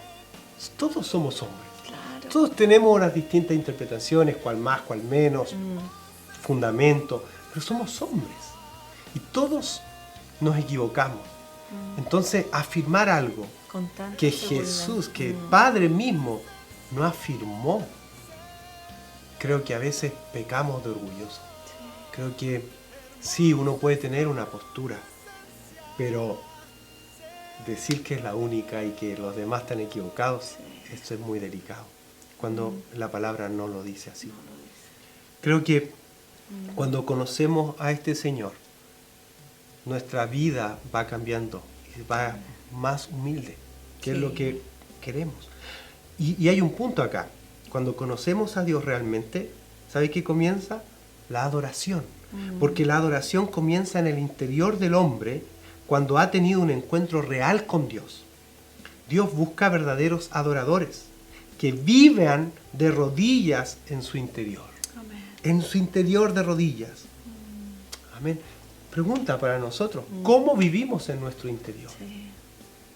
[SPEAKER 2] todos somos hombres.
[SPEAKER 3] Claro.
[SPEAKER 2] Todos tenemos unas distintas interpretaciones, cual más, cual menos, fundamento, pero somos hombres. Y todos nos equivocamos. Entonces, afirmar algo
[SPEAKER 3] Con tanta
[SPEAKER 2] que
[SPEAKER 3] seguridad.
[SPEAKER 2] Jesús, que el Padre mismo no afirmó, creo que a veces pecamos de orgulloso. Creo que sí, uno puede tener una postura, pero decir que es la única y que los demás están equivocados, eso es muy delicado, cuando la palabra no lo dice así. Creo que cuando conocemos a este Señor, nuestra vida va cambiando y va más humilde, que es lo que queremos. Y hay un punto acá. Cuando conocemos a Dios realmente, ¿sabe qué comienza? La adoración. Porque la adoración comienza en el interior del hombre cuando ha tenido un encuentro real con Dios. Dios busca verdaderos adoradores que vivan de rodillas en su interior.
[SPEAKER 3] Amén.
[SPEAKER 2] En su interior de rodillas. Amén. Pregunta para nosotros, ¿cómo vivimos en nuestro interior?
[SPEAKER 3] Sí.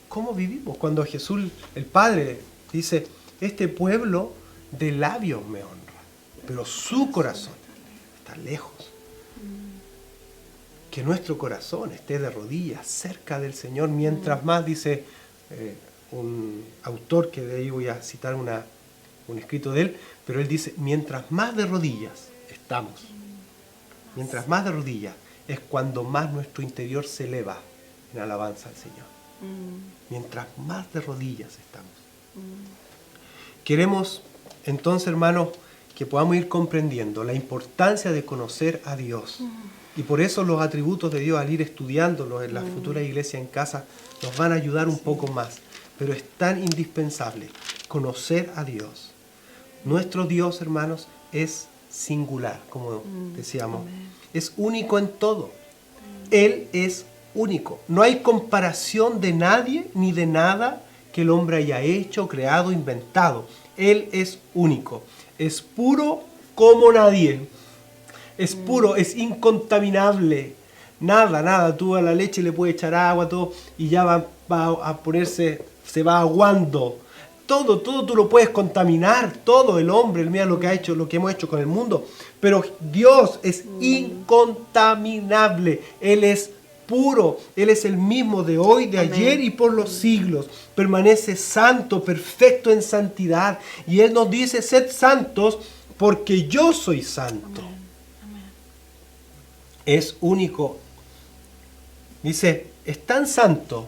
[SPEAKER 2] ¿Cómo vivimos? Cuando Jesús, el Padre, dice, este pueblo de labios me honra, pero su corazón está lejos. Que nuestro corazón esté de rodillas cerca del Señor, mientras más, dice un autor, que de ahí voy a citar un escrito de él, pero él dice, mientras más de rodillas estamos, mientras más de rodillas, es cuando más nuestro interior se eleva en alabanza al Señor. Mientras más de rodillas estamos. Queremos entonces, hermanos, que podamos ir comprendiendo la importancia de conocer a Dios. Y por eso los atributos de Dios, al ir estudiándolos en la futura iglesia en casa, nos van a ayudar un poco más. Pero es tan indispensable conocer a Dios. Nuestro Dios, hermanos, es singular, como decíamos. Es único en todo. Él es único. No hay comparación de nadie ni de nada que el hombre haya hecho, creado, inventado. Él es único. Es puro como nadie. Es puro, es incontaminable. Nada. Tú a la leche le puedes echar agua, todo, y ya va a ponerse, se va aguando. Todo tú lo puedes contaminar, todo el hombre, mira lo que ha hecho, lo que hemos hecho con el mundo. Pero Dios es incontaminable. Él es puro. Él es el mismo de hoy, de ayer y por los siglos. Permanece santo, perfecto en santidad. Y Él nos dice, sed santos porque yo soy santo. Es único. Dice, es tan santo,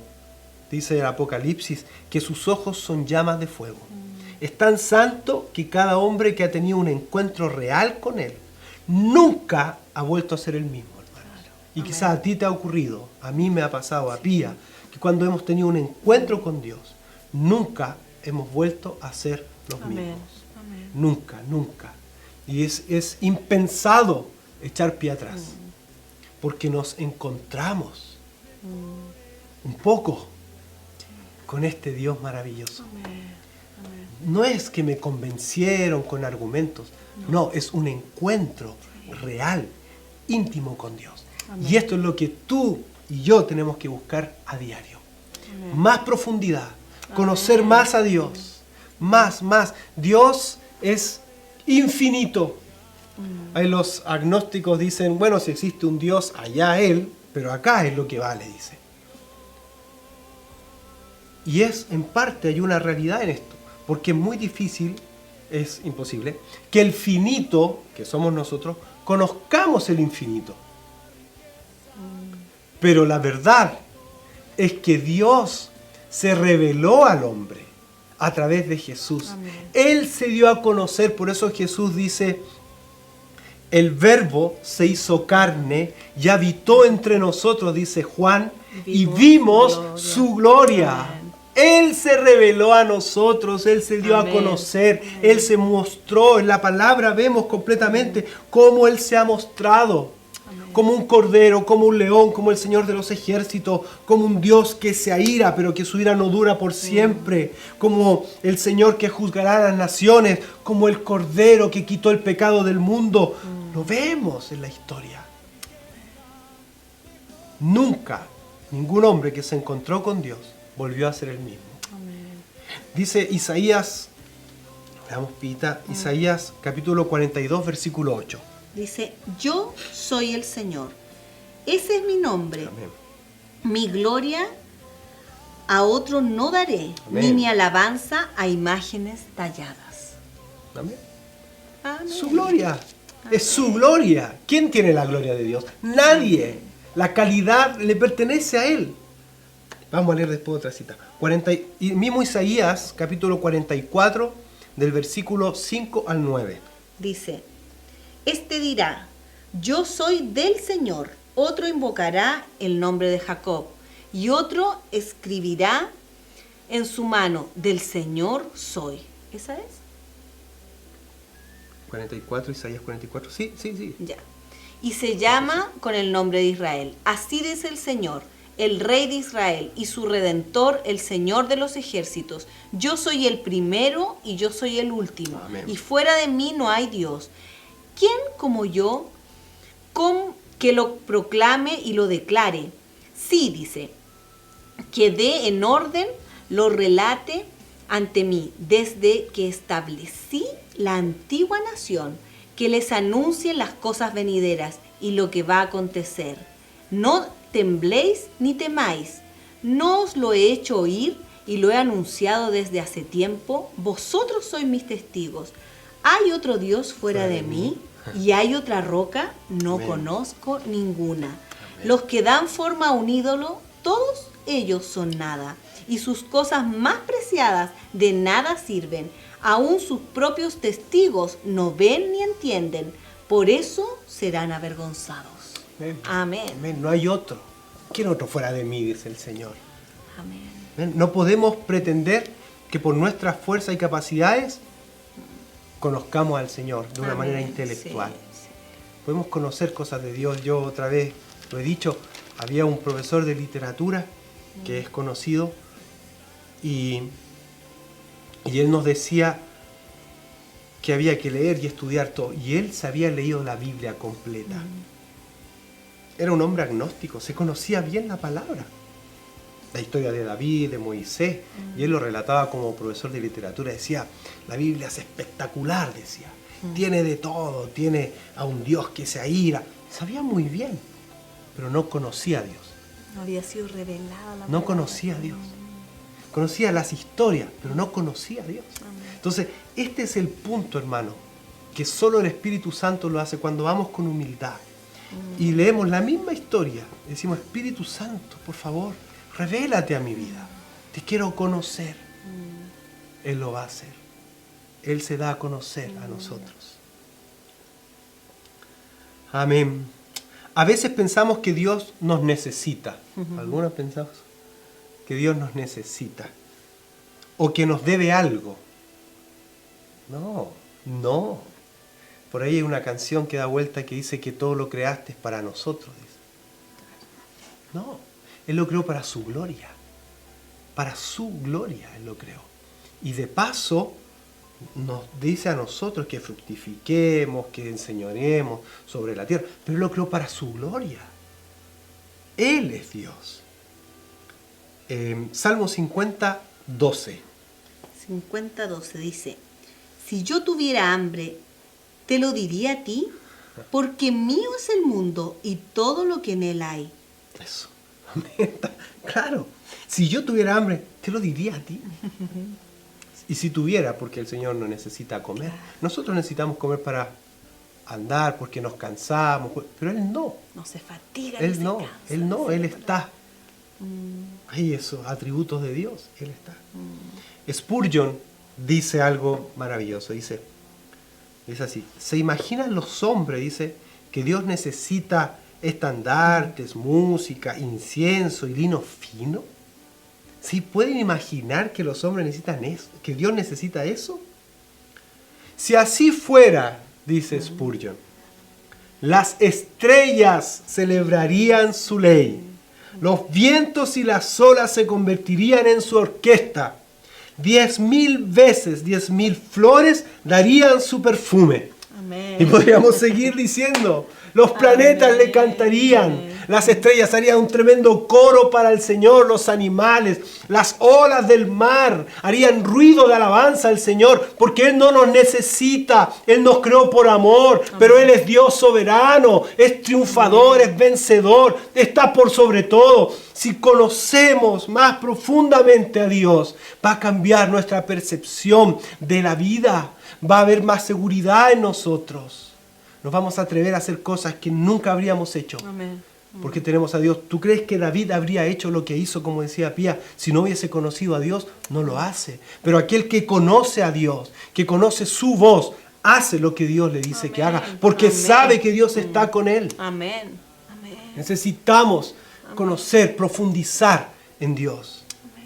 [SPEAKER 2] dice el Apocalipsis, que sus ojos son llamas de fuego. Es tan santo que cada hombre que ha tenido un encuentro real con Él nunca ha vuelto a ser el mismo, hermano. Y quizás a ti te ha ocurrido, a mí me ha pasado, a Pía, que cuando hemos tenido un encuentro con Dios, nunca hemos vuelto a ser los mismos. Nunca. Y es impensado echar pie atrás, porque nos encontramos un poco con este Dios maravilloso. No es que me convencieron con argumentos, no, es un encuentro real, íntimo con Dios. Y esto es lo que tú y yo tenemos que buscar a diario. Más profundidad, conocer más a Dios, más. Dios es infinito. Ahí los agnósticos dicen, bueno, si existe un Dios, allá Él, pero acá es lo que vale, dice. Y en parte hay una realidad en esto, porque es muy difícil, es imposible, que el finito, que somos nosotros, conozcamos el infinito. Pero la verdad es que Dios se reveló al hombre a través de Jesús. Él se dio a conocer, por eso Jesús dice, el Verbo se hizo carne y habitó entre nosotros, dice Juan, y vimos su gloria. Él se reveló a nosotros, Él se dio a conocer, Él se mostró. En la palabra vemos completamente cómo Él se ha mostrado. Como un cordero, como un león, como el Señor de los ejércitos, como un Dios que se aira, pero que su ira no dura por siempre, como el Señor que juzgará a las naciones, como el cordero que quitó el pecado del mundo. Lo vemos en la historia. Nunca ningún hombre que se encontró con Dios volvió a ser el mismo. Dice Isaías, veamos Pita, Isaías capítulo 42, versículo 8.
[SPEAKER 4] Dice, yo soy el Señor. Ese es mi nombre.
[SPEAKER 2] Amén.
[SPEAKER 4] Mi gloria a otro no daré,
[SPEAKER 2] Amén.
[SPEAKER 4] ni mi alabanza a imágenes talladas.
[SPEAKER 2] Amén.
[SPEAKER 4] Amén.
[SPEAKER 2] Su gloria. Es su gloria. ¿Quién tiene la gloria de Dios? Nadie. La calidad le pertenece a Él. Vamos a leer después otra cita. Y mismo Isaías, capítulo 44, del versículo 5 al 9.
[SPEAKER 4] Dice, este dirá, yo soy del Señor. Otro invocará el nombre de Jacob. Y otro escribirá en su mano, del Señor soy. ¿Esa es?
[SPEAKER 2] 44, Isaías 44. Sí.
[SPEAKER 4] Ya. Y se llama con el nombre de Israel. Así dice el Señor, el Rey de Israel y su Redentor, el Señor de los ejércitos. Yo soy el primero y yo soy el último.
[SPEAKER 2] Amén.
[SPEAKER 4] Y fuera de mí no hay Dios. ¿Quién como yo que lo proclame y lo declare? Sí, dice, que dé en orden, lo relate ante mí, desde que establecí la antigua nación, que les anuncie las cosas venideras y lo que va a acontecer. No tembléis ni temáis, no os lo he hecho oír y lo he anunciado desde hace tiempo. Vosotros sois mis testigos. ¿Hay otro Dios fuera de mí? ¿Y hay otra roca? No
[SPEAKER 2] Amén.
[SPEAKER 4] conozco ninguna.
[SPEAKER 2] Amén.
[SPEAKER 4] Los que dan forma a un ídolo, todos ellos son nada, y sus cosas más preciadas de nada sirven. Aún sus propios testigos no ven ni entienden, por eso serán avergonzados.
[SPEAKER 2] Amén.
[SPEAKER 4] Amén.
[SPEAKER 2] Amén. No hay otro. ¿Quién otro fuera de mí? Dice el Señor.
[SPEAKER 4] Amén.
[SPEAKER 2] Amén. No podemos pretender que por nuestras fuerzas y capacidades conozcamos al Señor de una
[SPEAKER 4] Amén.
[SPEAKER 2] manera intelectual.
[SPEAKER 4] Sí.
[SPEAKER 2] Podemos conocer cosas de Dios. Yo otra vez lo he dicho, había un profesor de literatura que es conocido y él nos decía que había que leer y estudiar todo. Y él se había leído la Biblia completa. Era un hombre agnóstico, se conocía bien la palabra. La historia de David, de Moisés, y él lo relataba como profesor de literatura. Decía, la Biblia es espectacular, decía. Tiene de todo, tiene a un Dios que se aira. Sabía muy bien, pero no conocía a Dios.
[SPEAKER 4] No había sido revelada la
[SPEAKER 2] No
[SPEAKER 4] palabra.
[SPEAKER 2] conocía a Dios. Conocía las historias, pero no conocía a Dios.
[SPEAKER 4] Amén.
[SPEAKER 2] Entonces, este es el punto, hermano, que solo el Espíritu Santo lo hace cuando vamos con humildad. Y leemos la misma historia. Decimos, Espíritu Santo, por favor, revélate a mi vida. Te quiero conocer. Él lo va a hacer. Él se da a conocer a nosotros. Amén. A veces pensamos que Dios nos necesita. Algunos pensamos que Dios nos necesita. O que nos debe algo. No. Por ahí hay una canción que da vuelta que dice que todo lo creaste es para nosotros. Dice. No, Él lo creó para su gloria. Para su gloria Él lo creó. Y de paso nos dice a nosotros que fructifiquemos, que enseñoremos sobre la tierra. Pero Él lo creó para su gloria. Él es Dios. Salmo 50, 12.
[SPEAKER 4] 50:12 dice, si yo tuviera hambre, te lo diría a ti, porque mío es el mundo y todo lo que en él hay.
[SPEAKER 2] Eso. Claro. Si yo tuviera hambre, te lo diría a ti. Y si tuviera, porque el Señor no necesita comer. Nosotros necesitamos comer para andar, porque nos cansamos. Pero Él no.
[SPEAKER 4] No se fatiga.
[SPEAKER 2] Él
[SPEAKER 4] ni
[SPEAKER 2] no.
[SPEAKER 4] se cansa,
[SPEAKER 2] Él no.
[SPEAKER 4] dice
[SPEAKER 2] Él
[SPEAKER 4] la palabra.
[SPEAKER 2] está. Hay esos atributos de Dios. Él está. Spurgeon dice algo maravilloso. Dice así. ¿Se imaginan los hombres, dice, que Dios necesita estandartes, música, incienso y lino fino? ¿Sí pueden imaginar que los hombres necesitan eso? ¿Que Dios necesita eso? Si así fuera, dice Spurgeon, las estrellas celebrarían su ley. Los vientos y las olas se convertirían en su orquesta. 10,000 veces, 10,000 flores darían su perfume.
[SPEAKER 4] Amén.
[SPEAKER 2] Y podríamos seguir diciendo, los planetas le cantarían, las estrellas harían un tremendo coro para el Señor, los animales, las olas del mar harían ruido de alabanza al Señor, porque Él no nos necesita, Él nos creó por amor, pero Él es Dios soberano, es triunfador, es vencedor, está por sobre todo. Si conocemos más profundamente a Dios, va a cambiar nuestra percepción de la vida, va a haber más seguridad en nosotros. Nos vamos a atrever a hacer cosas que nunca habríamos hecho.
[SPEAKER 4] Amén.
[SPEAKER 2] porque tenemos a Dios. ¿Tú crees que David habría hecho lo que hizo, como decía Pía, si no hubiese conocido a Dios? No lo hace. Pero aquel que conoce a Dios, que conoce su voz, hace lo que Dios le dice que haga, porque sabe que Dios está con él.
[SPEAKER 4] Amén. Amén.
[SPEAKER 2] Necesitamos conocer, profundizar en Dios.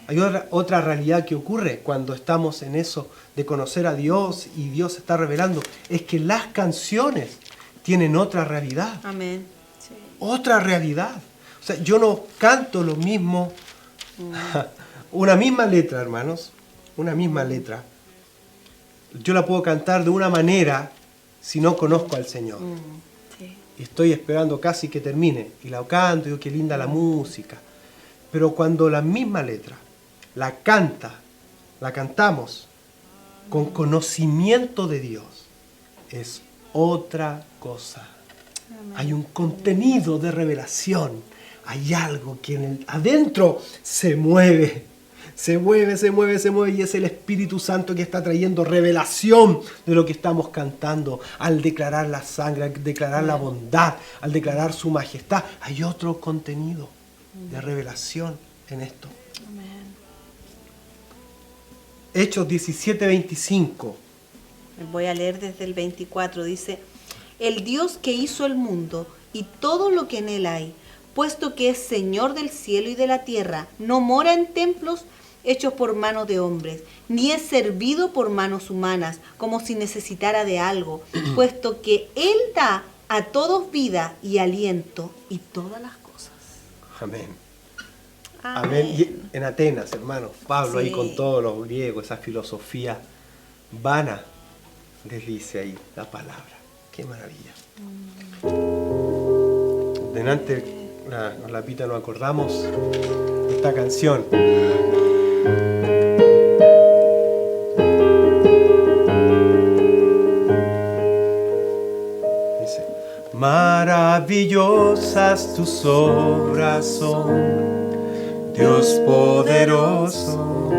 [SPEAKER 2] Hay otra realidad que ocurre cuando estamos en eso de conocer a Dios y Dios se está revelando, es que las canciones tienen otra realidad.
[SPEAKER 4] Amén. Sí.
[SPEAKER 2] Otra realidad. O sea, yo no canto lo mismo, una misma letra, hermanos, una misma letra. Yo la puedo cantar de una manera si no conozco al Señor.
[SPEAKER 4] Sí.
[SPEAKER 2] Y estoy esperando casi que termine. Y la canto y digo, qué linda la música. Pero cuando la misma letra la cantamos con conocimiento de Dios, es otra cosa.
[SPEAKER 4] Amén.
[SPEAKER 2] Hay un contenido de revelación. Hay algo que adentro se mueve. Se mueve y es el Espíritu Santo que está trayendo revelación de lo que estamos cantando. Al declarar la sangre, al declarar la bondad, al declarar su majestad, hay otro contenido de revelación en esto.
[SPEAKER 4] Amén.
[SPEAKER 2] Hechos 17:25.
[SPEAKER 4] Voy a leer desde el 24. Dice: el Dios que hizo el mundo y todo lo que en él hay, puesto que es Señor del cielo y de la tierra, no mora en templos hechos por manos de hombres, ni es servido por manos humanas, como si necesitara de algo, puesto que Él da a todos vida y aliento y todas las cosas.
[SPEAKER 2] Amén.
[SPEAKER 4] Amén.
[SPEAKER 2] Amén. Y en Atenas, hermanos, Pablo ahí
[SPEAKER 4] Sí.
[SPEAKER 2] con todos los griegos, esa filosofía vana, les dice ahí la palabra. Qué maravilla. Delante, con la Pita nos acordamos de esta canción. Dice: maravillosas tus obras son, Dios poderoso.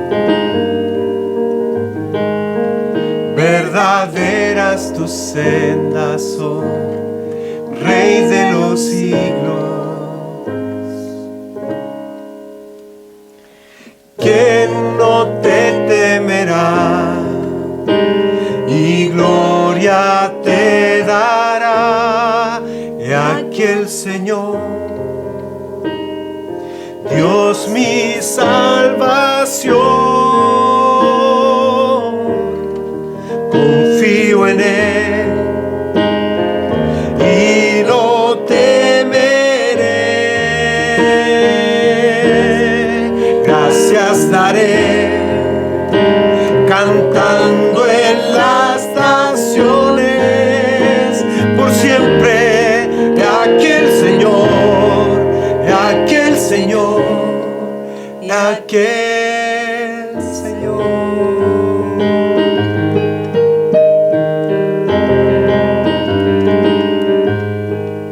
[SPEAKER 2] Verdaderas tus sendas son, Rey de los siglos. ¿Quién no te temerá y gloria te dará? He aquí el Señor, Dios mi salvación. Confío en Él y no temeré. Gracias daré, cantando en las naciones, por siempre. He aquí el Señor, he aquí el Señor, he aquí el Señor.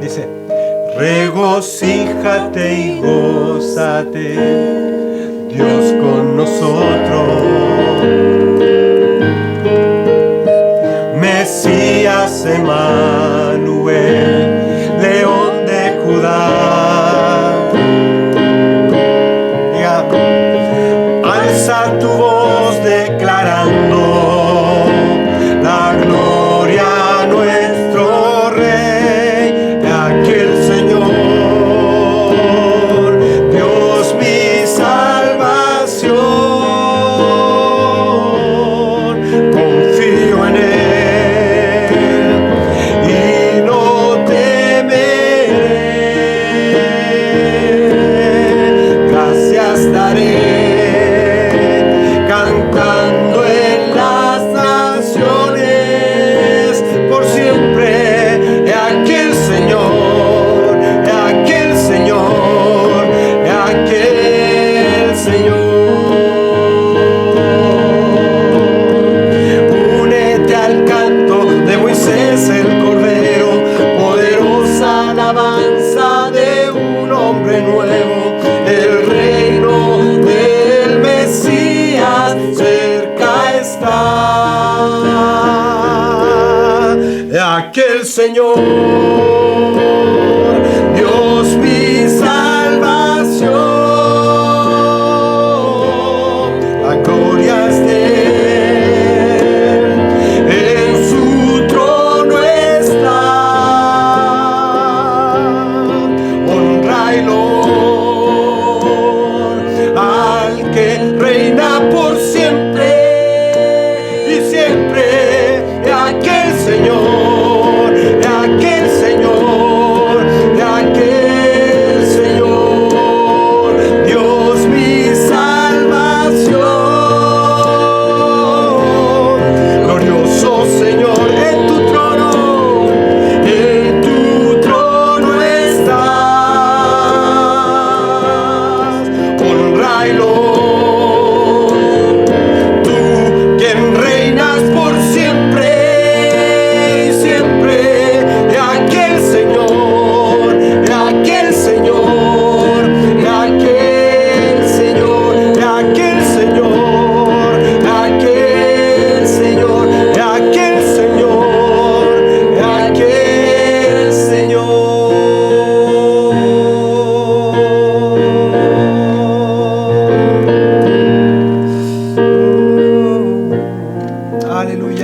[SPEAKER 2] Dice: regocíjate y gózate, Dios con nosotros. Mesías Emmanuel, León de Judá. Diga: alza tu voz declarando la gloria a nuestro Rey. He aquí el Señor, Dios mi salvación. Confío en Él y no temeré. Gracias daré, cantando en las naciones, por siempre. He aquí el Señor, he aquí el Señor, he aquí el Señor. Únete al canto de Moisés el Cordero, poderosa alabanza de un hombre nuevo. El reino del Mesías cerca está. He aquí el Señor, Dios mío.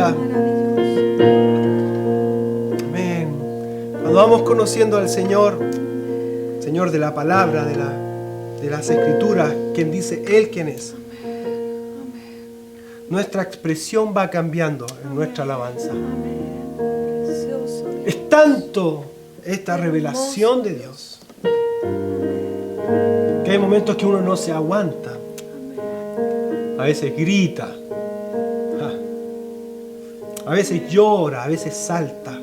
[SPEAKER 2] Aleluya. Amén. Cuando vamos conociendo al Señor, Señor de la palabra, de las escrituras, quien dice Él quién es, nuestra expresión va cambiando en nuestra alabanza. Es tanto esta revelación de Dios que hay momentos que uno no se aguanta. A veces grita, a veces llora, a veces salta.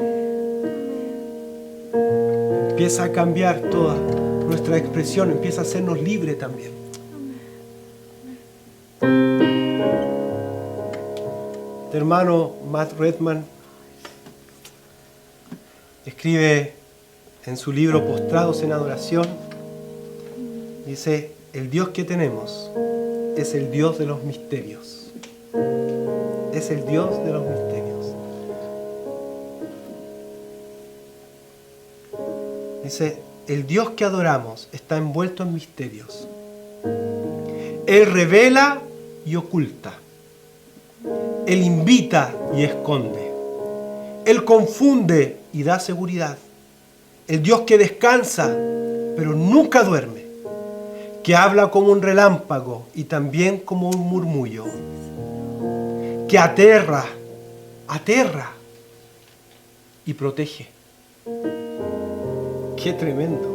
[SPEAKER 2] Empieza a cambiar toda nuestra expresión, empieza a hacernos libres también. El hermano Matt Redman escribe en su libro Postrados en Adoración, dice: el Dios que tenemos es el Dios de los misterios. Es el Dios de los misterios. Dice, el Dios que adoramos está envuelto en misterios. Él revela y oculta. Él invita y esconde. Él confunde y da seguridad. El Dios que descansa, pero nunca duerme. Que habla como un relámpago y también como un murmullo. Que aterra y protege. ¡Qué tremendo!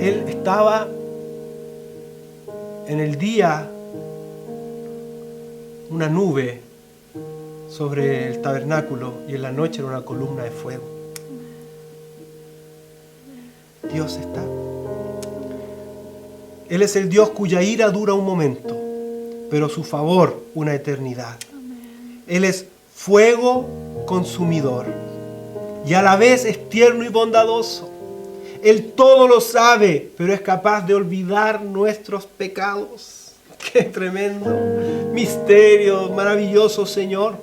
[SPEAKER 2] Él estaba en el día una nube sobre el tabernáculo y en la noche era una columna de fuego. Dios está. Él es el Dios cuya ira dura un momento, pero su favor una eternidad. Él es fuego consumidor y a la vez es tierno y bondadoso. Él todo lo sabe, pero es capaz de olvidar nuestros pecados. ¡Qué tremendo! Misterio maravilloso, Señor.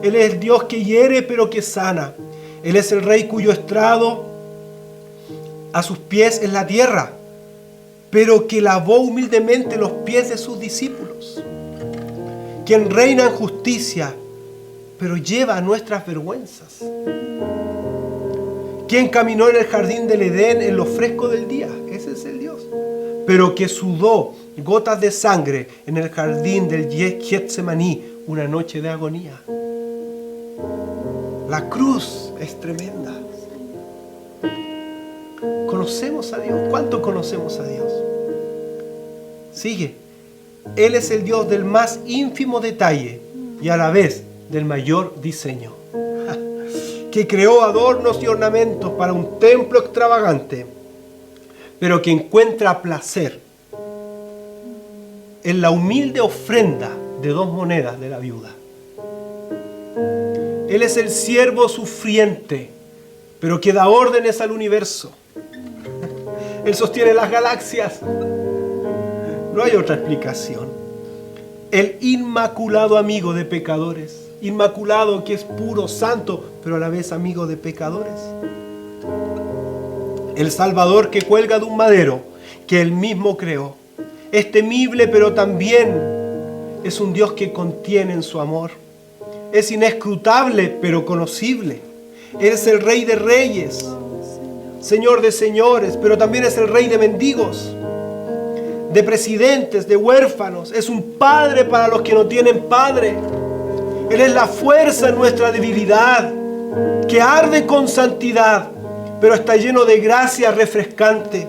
[SPEAKER 2] Él es el Dios que hiere, pero que sana. Él es el Rey cuyo estrado a sus pies es la tierra, pero que lavó humildemente los pies de sus discípulos. Quien reina en justicia, pero lleva nuestras vergüenzas. Quien caminó en el jardín del Edén en lo fresco del día, ese es el Dios. Pero que sudó gotas de sangre en el jardín del Getsemaní, una noche de agonía. La cruz es tremenda. ¿Conocemos a Dios? ¿Cuánto conocemos a Dios? Sigue. Él es el Dios del más ínfimo detalle y a la vez del mayor diseño. Que creó adornos y ornamentos para un templo extravagante, pero que encuentra placer en la humilde ofrenda de 2 monedas de la viuda. Él es el siervo sufriente, pero que da órdenes al universo. Él sostiene las galaxias. No hay otra explicación. El inmaculado amigo de pecadores. Inmaculado, que es puro, santo, pero a la vez amigo de pecadores. El Salvador que cuelga de un madero, que Él mismo creó. Es temible, pero también es un Dios que contiene en su amor. Es inescrutable, pero conocible. Él es el Rey de reyes, Señor de señores, pero también es el Rey de mendigos, de presidentes, de huérfanos. Es un padre para los que no tienen padre. Él es la fuerza en nuestra debilidad, que arde con santidad, pero está lleno de gracia refrescante.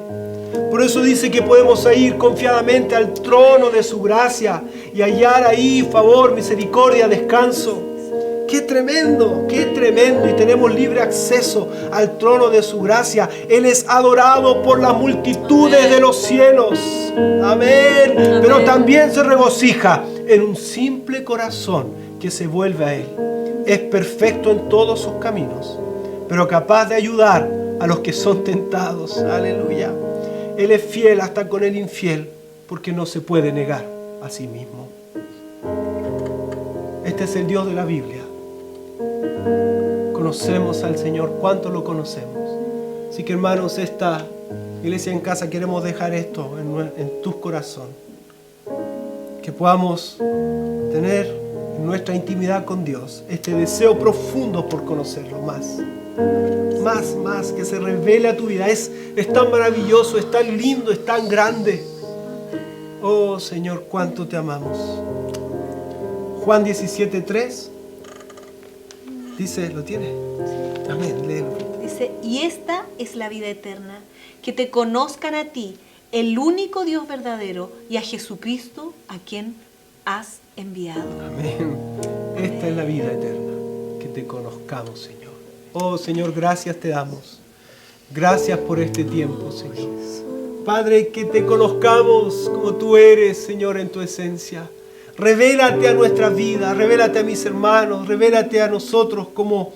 [SPEAKER 2] Por eso dice que podemos ir confiadamente al trono de su gracia y hallar ahí favor, misericordia, descanso. ¡Qué tremendo! ¡Qué tremendo! Y tenemos libre acceso al trono de su gracia. Él es adorado por las multitudes de los cielos. Amén. Pero también se regocija en un simple corazón que se vuelve a Él. Es perfecto en todos sus caminos, pero capaz de ayudar a los que son tentados. Aleluya. Él es fiel hasta con el infiel, porque no se puede negar a sí mismo. Este es el Dios de la Biblia. Conocemos al Señor. ¿Cuánto lo conocemos? Así que, hermanos, esta iglesia en casa queremos dejar esto en tu corazón. que podamos tener en nuestra intimidad con Dios este deseo profundo por conocerlo más. Más, que se revele a tu vida. Es tan maravilloso, es tan lindo, es tan grande. Oh Señor, cuánto te amamos. Juan 17:3 dice, ¿lo tiene? Amén, léelo.
[SPEAKER 3] Dice, y esta es la vida eterna, que te conozcan a ti, el único Dios verdadero, y a Jesucristo, a quien has enviado.
[SPEAKER 2] Amén. Esta es la vida eterna, que te conozcamos, Señor. Oh Señor, gracias te damos. Gracias por este tiempo, Señor. Padre, que te conozcamos como tú eres, Señor, en tu esencia. Revélate a nuestra vida, revélate a mis hermanos, revélate a nosotros como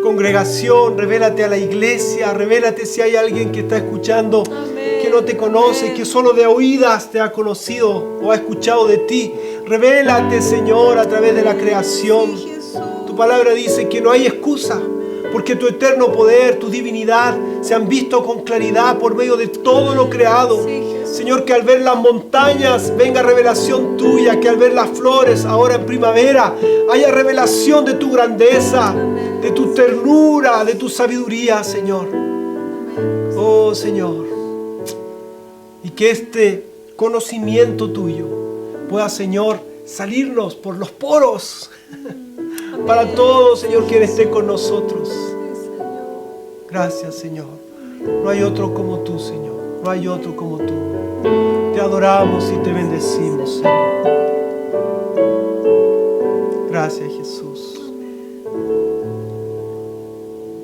[SPEAKER 2] congregación, revélate a la iglesia, revélate si hay alguien que está escuchando, que no te conoce, que solo de oídas te ha conocido o ha escuchado de ti. Revélate, Señor, a través de la creación. Tu palabra dice que no hay excusa, porque tu eterno poder, tu divinidad se han visto con claridad por medio de todo lo creado. Señor, que al ver las montañas venga revelación tuya, que al ver las flores ahora en primavera haya revelación de tu grandeza, de tu ternura, de tu sabiduría, Señor. Oh Señor, y que este conocimiento tuyo pueda, Señor, salirnos por los poros para todo, Señor, quien esté con nosotros. Gracias, Señor. No hay otro como tú, Señor. No hay otro como tú. Te adoramos y te bendecimos, Señor. Gracias, Jesús.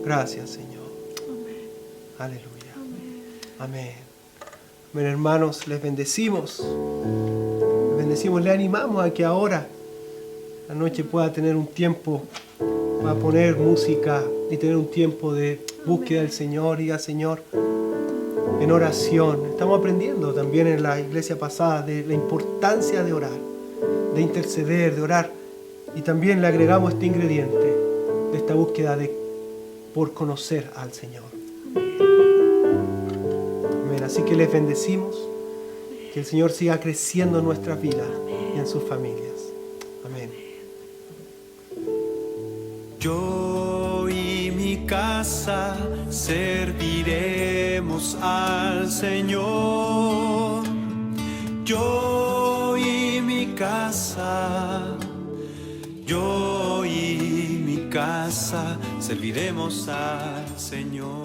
[SPEAKER 2] Gracias, Señor. Aleluya. Amén. Amén, hermanos, les bendecimos. Les bendecimos, les animamos a que ahora la noche pueda tener un tiempo para poner música y tener un tiempo de búsqueda del Señor y al Señor en oración. Estamos aprendiendo también en la iglesia pasada de la importancia de orar, de interceder, de orar. Y también le agregamos este ingrediente de esta búsqueda por conocer al Señor. Amén. Así que les bendecimos. Que el Señor siga creciendo en nuestras vidas y en sus familias. Amén.
[SPEAKER 1] Yo y mi casa serviremos al Señor. Yo y mi casa, yo y mi casa serviremos al Señor.